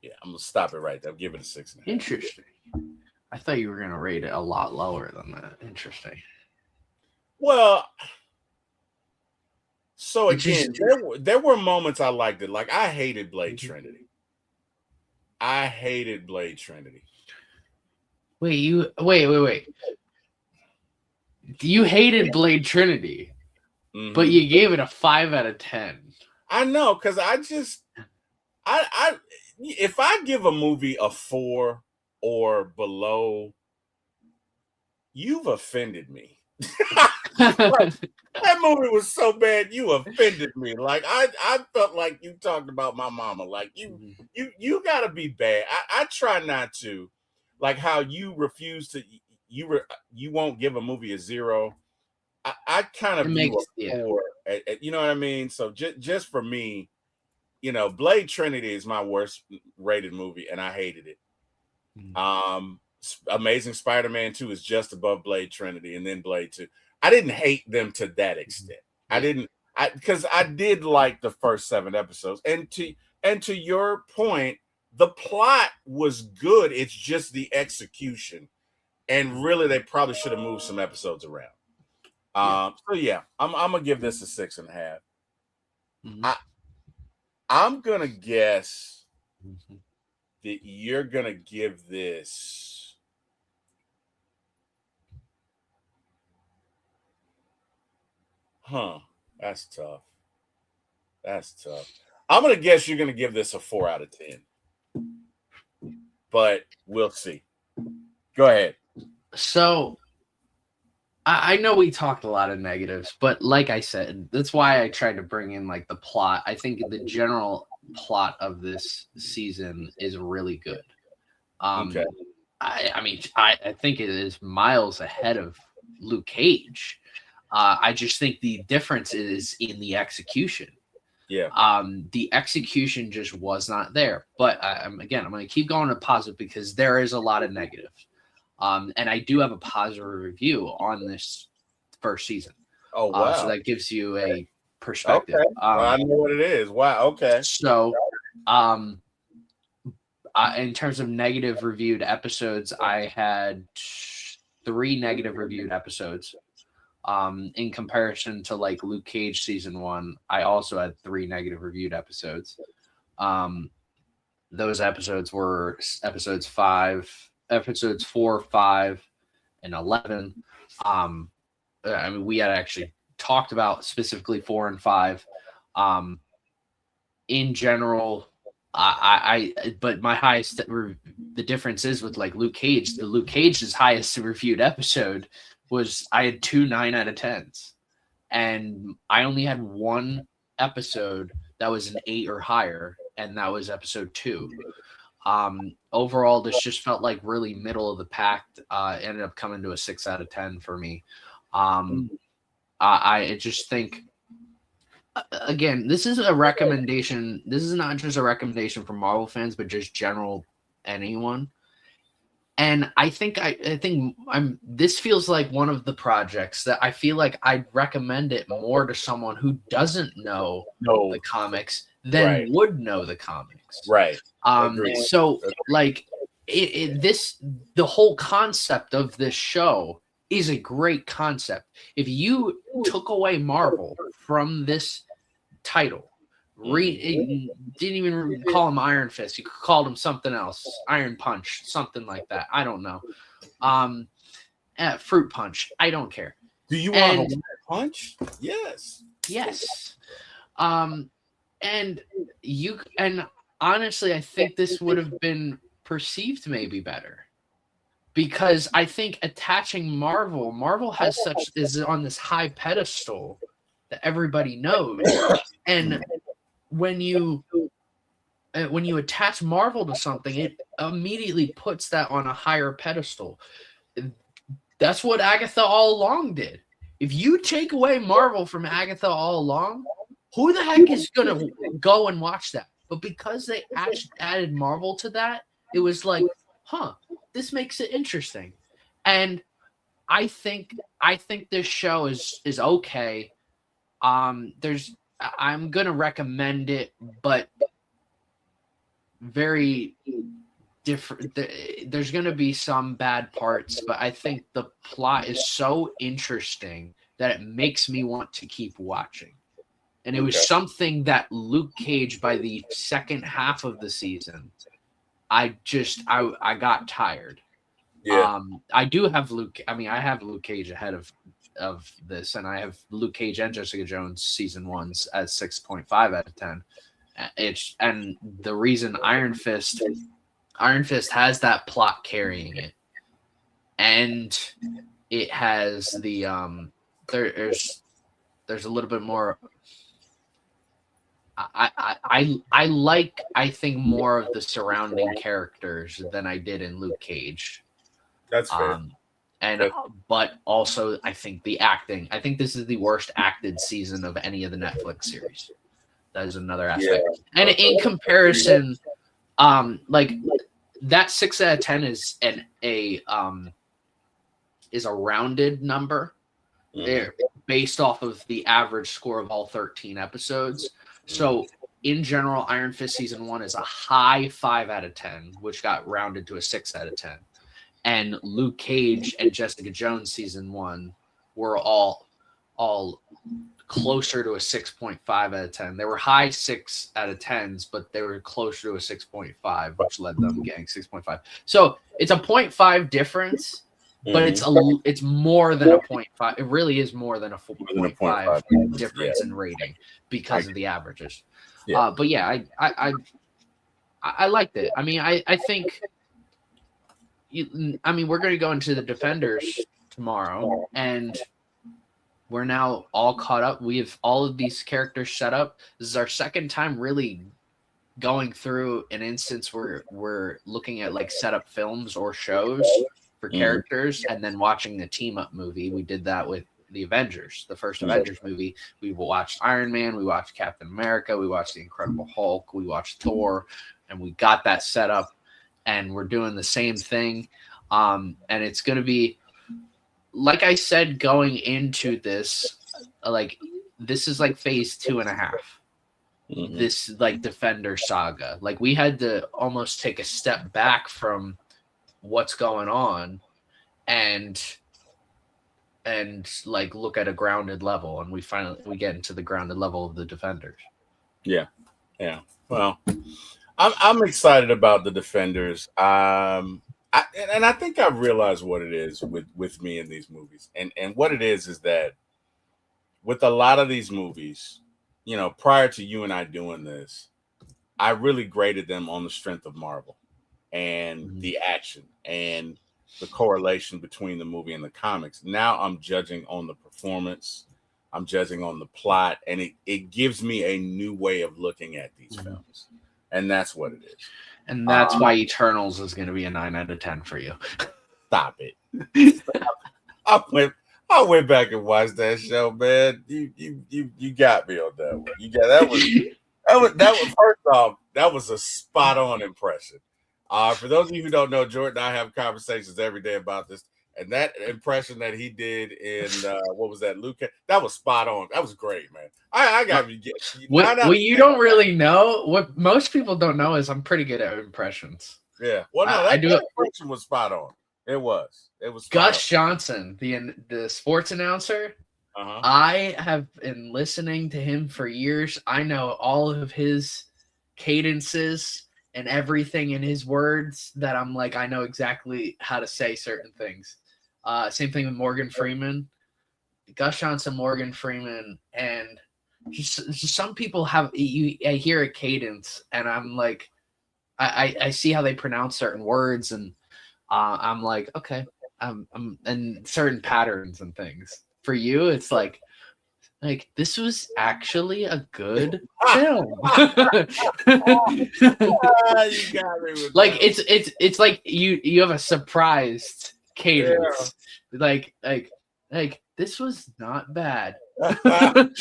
yeah, I'm gonna stop it right there. I'll give it a 6.5. Interesting. I thought you were gonna rate it a lot lower than that. Interesting. Well, so It's again, just- there were moments I liked it. Like I hated Blade Trinity. I hated Blade Trinity. Wait. You hated Blade Trinity, but you gave it a 5 out of 10. I know, because I if I give a movie a 4 or below, you've offended me. That movie was so bad, you offended me. Like I felt like you talked about my mama. Like you gotta be bad. I try not to, like how you refuse to. You won't give a movie a 0. I kind of view a 4. You know what I mean? So just for me, you know, Blade Trinity is my worst rated movie, and I hated it. Amazing Spider-Man 2 is just above Blade Trinity, and then Blade 2. I didn't hate them to that extent. Because I did like the first 7 episodes. And to your point, the plot was good. It's just the execution. And really, they probably should have moved some episodes around. So yeah, I'm gonna give this a 6.5. I'm gonna guess that you're gonna give this that's tough. I'm gonna guess you're gonna give this a 4 out of 10. But we'll see. Go ahead. So I know we talked a lot of negatives, but like I said, that's why I tried to bring in like the plot. I think the general plot of this season is really good. Okay. I mean, I think it is miles ahead of Luke Cage. I just think the difference is in the execution. Yeah. The execution just was not there. But I'm going to keep going to positive because there is a lot of negatives. And I do have a positive review on this first season. Oh, wow. So that gives you a perspective. Okay. I know what it is. Wow. Okay. So, in terms of negative reviewed episodes, I had 3 negative reviewed episodes. In comparison to like Luke Cage season 1, I also had 3 negative reviewed episodes. Those episodes were episodes 4, 5, and 11. I mean, we had actually talked about specifically 4 and 5. In general, but my highest, the difference is with like Luke Cage. The Luke Cage's highest reviewed episode was I had 2 9 out of 10s, and I only had 1 episode that was an 8 or higher, and that was episode 2. Overall, this just felt like really middle of the pack. Ended up coming to a 6 out of 10 for me. I just think, again, this is a recommendation. This is not just a recommendation for Marvel fans, but just general anyone. And I think this feels like one of the projects that I feel like I'd recommend it more to someone who doesn't know the comics than would know the comics. Right. So like the whole concept of this show is a great concept. If you took away Marvel from this title, didn't even call him Iron Fist, you called him something else, Iron Punch, something like that. I don't know. Fruit Punch. I don't care. Do you want a punch? Yes. And honestly, I think this would have been perceived maybe better. Because I think attaching Marvel is on this high pedestal that everybody knows. And when you attach Marvel to something, it immediately puts that on a higher pedestal. That's what Agatha All Along did. If you take away Marvel from Agatha All Along, who the heck is going to go and watch that? But because they added Marvel to that, it was like, this makes it interesting. And I think this show is okay. I'm gonna recommend it, but very different. There's gonna be some bad parts, but I think the plot is so interesting that it makes me want to keep watching. And it was something that Luke Cage, by the second half of the season, I got tired. Yeah. I do have I have Luke Cage ahead of this, and I have Luke Cage and Jessica Jones season 1s at 6.5 out of 10. And the reason Iron Fist has that plot carrying it, and it has the there's a little bit more. I think more of the surrounding characters than I did in Luke Cage. That's fair. But also I think the acting. I think this is the worst acted season of any of the Netflix series. That is another aspect. Yeah. And in comparison, like that 6 out of 10 is a rounded number. They're based off of the average score of all 13 episodes. So in general, Iron Fist season 1 is a high 5 out of 10, which got rounded to a 6 out of 10. And Luke Cage and Jessica Jones season 1 were all closer to a 6.5 out of 10. They were high 6 out of 10s, but they were closer to a 6.5, which led them getting 6.5. So it's a 0.5 difference. But it's more than a 0.5. It really is more than a 0.5 difference in rating because of the averages. Yeah. But yeah, I liked it. I mean, I think. We're going to go into the Defenders tomorrow, and we're now all caught up. We have all of these characters set up. This is our second time really going through an instance where we're looking at like setup films or shows for characters, and then watching the team up movie. We did that with the Avengers, the first Avengers movie. We watched Iron Man, we watched Captain America, we watched the Incredible Hulk, we watched Thor, and we got that set up, and we're doing the same thing. And it's going to be, like I said, going into this, like this is like phase 2.5. This like Defender saga. Like we had to almost take a step back from what's going on and like look at a grounded level, and we get into the grounded level of the Defenders. Yeah. Well, I'm excited about the Defenders. I think I've realized what it is with me in these movies, and what it is that with a lot of these movies, you know, prior to you and I doing this, I really graded them on the strength of Marvel and the action and the correlation between the movie and the comics. Now I'm judging on the performance, I'm judging on the plot, and it gives me a new way of looking at these films. And that's what it is. And that's why Eternals is going to be a 9 out of 10 for you. Stop it. I went back and watched that show, man. You got me on that one. You got that was first off, that was a spot on impression. For those of you who don't know, Jordan and I have conversations every day about this, and that impression that he did in what was that, Luke? That was spot on. That was great, man. I got to get what you don't really know. What most people don't know is I'm pretty good at impressions. Yeah, well, no, that impression was spot on. It was. Gus Johnson, the sports announcer. I have been listening to him for years. I know all of his cadences and everything in his words that I'm like, I know exactly how to say certain things. Same thing with Morgan Freeman, Gus Johnson, Morgan Freeman, and just some people have. I hear a cadence, and I'm like, I see how they pronounce certain words, and I'm like, okay, and certain patterns and things. For you, it's like this was actually a good film. You got me with like that. It's like you have a surprised cadence. Yeah. Like this was not bad. That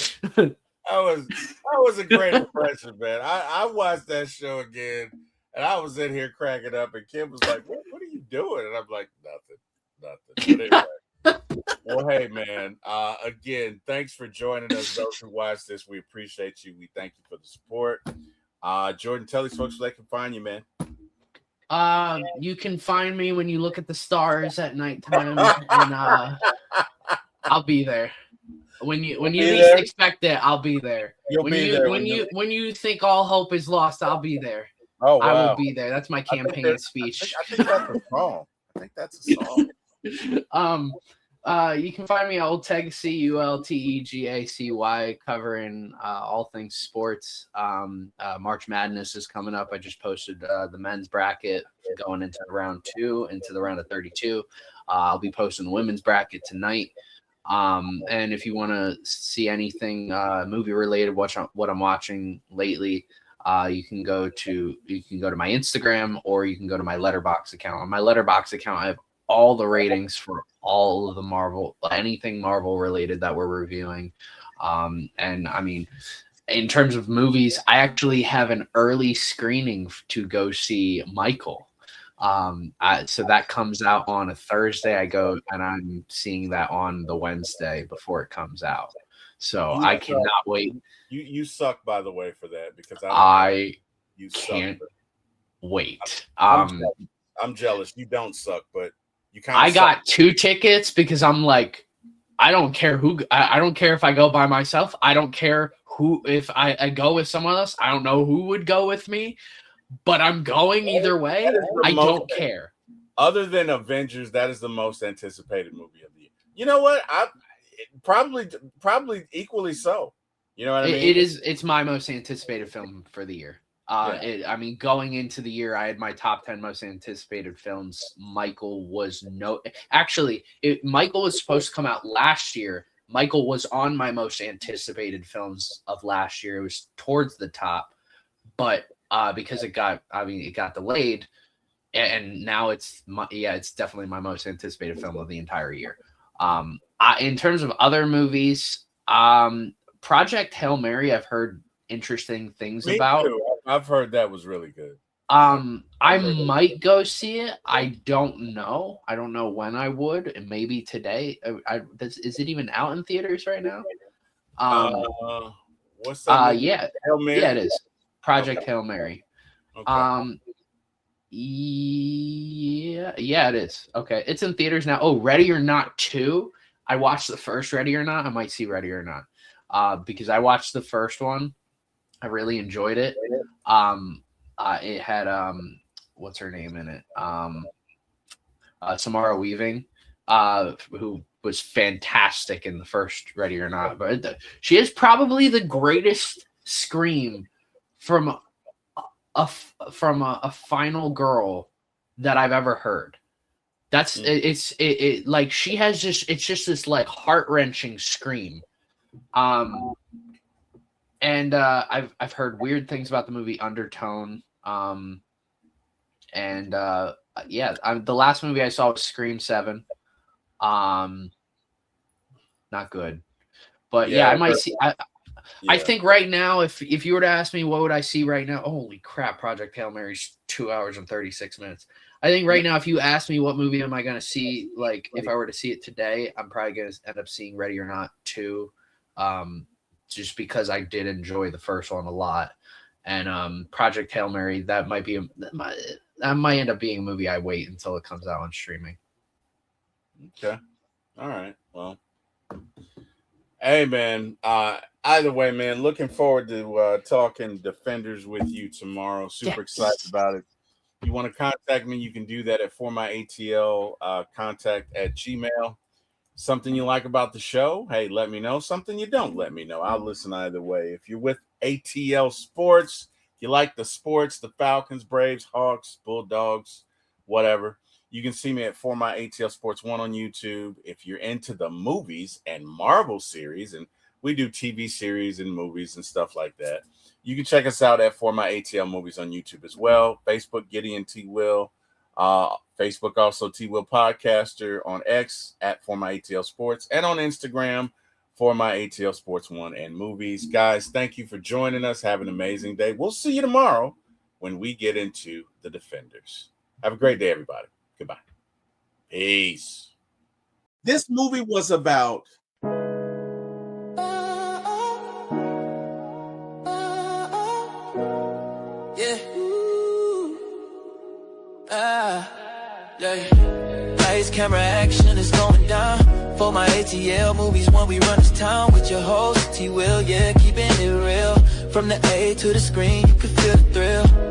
was a great impression, man. I watched that show again And I was in here cracking up, and Kim was like, "What are you doing?" And I'm like, "Nothing." But anyway, well, hey, man. Again, thanks for joining us. Those who watch this, we appreciate you. We thank you for the support. Jordan, tell these folks where they can find you, man. You can find me when you look at the stars at nighttime, and I'll be there. When you least expect it, I'll be there. You'll be there when you think all hope is lost, I'll be there. Oh, wow. I will be there. That's my campaign speech. I think that's a song. You can find me at Old Tegacy, ULTEGACY, covering all things sports. March Madness is coming up. I just posted the men's bracket going into round 2, into the round of 32. I'll be posting the women's bracket tonight. And if you want to see anything movie related, what I'm watching lately, you can go to my Instagram, or you can go to my Letterboxd account. On my Letterboxd account, I have all the ratings for all of the anything Marvel related that we're reviewing. And I mean, in terms of movies, I actually have an early screening to go see Michael. So that comes out on a Thursday. I go and I'm seeing that on the Wednesday before it comes out. So I cannot wait. You suck, by the way, for that, because I can't wait. I'm jealous. You don't suck, but you kind of. I got 2 tickets because I'm like, I don't care who. I don't care if I go by myself. I don't care if I go with someone else. I don't know who would go with me, but I'm going either way. I don't care. Other than Avengers, that is the most anticipated movie of the year. You know what? Probably equally so. You know what I mean? It's my most anticipated film for the year. Going into the year, I had my top 10 most anticipated films. Michael was Michael was supposed to come out last year. Michael was on my most anticipated films of last year. It was towards the top, but because it got delayed, and now it's definitely my most anticipated film of the entire year. In terms of other movies, Project Hail Mary, I've heard interesting things about. Too. I've heard that was really good. I might go see it. I don't know. I don't know when I would, and maybe today. Is it even out in theaters right now? What's that? Yeah, Hail Mary? Yeah, it is. Project Hail Mary. Okay. Yeah, it is. Okay, it's in theaters now. Oh, Ready or Not 2. I watched the first Ready or Not. I might see Ready or Not. Because I watched the first one. I really enjoyed it. It had what's her name in it? Samara Weaving, who was fantastic in the first Ready or Not. But she is probably the greatest scream from a final girl that I've ever heard. That's it like she has it's just this like heart-wrenching scream. And I've heard weird things about the movie Undertone. The last movie I saw was Scream 7. Not good. But yeah, I might see. I think right now, if you were to ask me what would I see right now, holy crap, Project Hail Mary's 2 hours and 36 minutes. I think right now, if you ask me what movie am I going to see, like if I were to see it today, I'm probably going to end up seeing Ready or Not 2. Just because I did enjoy the first one a lot, and Project Hail Mary, that might end up being a movie I wait until it comes out on streaming. Okay, all right. Well, hey man. Either way, man. Looking forward to talking Defenders with you tomorrow. Super excited about it. If you want to contact me, you can do that at ForMyATL contact@gmail.com. Something you like about the show, hey, let me know. Something you don't, let me know. I'll listen either way. If you're with ATL Sports, if you like the sports, the Falcons, Braves, Hawks, Bulldogs, whatever, you can see me at ForMyATL Sports 1 on YouTube. If you're into the movies and Marvel series, and we do TV series and movies and stuff like that, you can check us out at ForMyATL Movies on YouTube as well. Facebook, Gideon T. Will. Facebook also T Will Podcaster, on X at ForMyATL Sports, and on Instagram ForMyATL Sports 1 and Movies. Guys, thank you for joining us. Have an amazing day. We'll see you tomorrow when we get into The Defenders. Have a great day, everybody. Goodbye. Peace. This movie was about Lights, camera, action is going down. For my ATL movies, when we run this town with your host, T-Will, yeah, keeping it real. From the A to the screen, you can feel the thrill.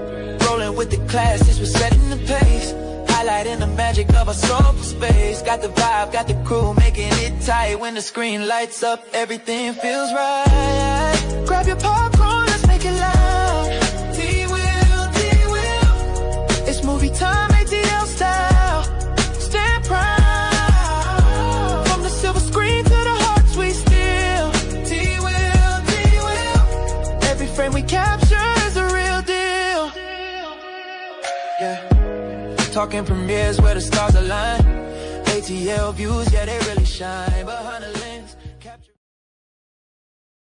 Rolling with the class, this was setting the pace. Highlighting the magic of our soulful space. Got the vibe, got the crew, making it tight. When the screen lights up, everything feels right. Grab your popcorn, let's make it loud. T-Will, T-Will. It's movie time, ATL style. Stand proud. From the silver screen to the hearts we steal. T-Will, T-Will. Every frame we capture is a real deal. Yeah. Talking premieres where the stars align. ATL views, yeah, they really shine. Behind the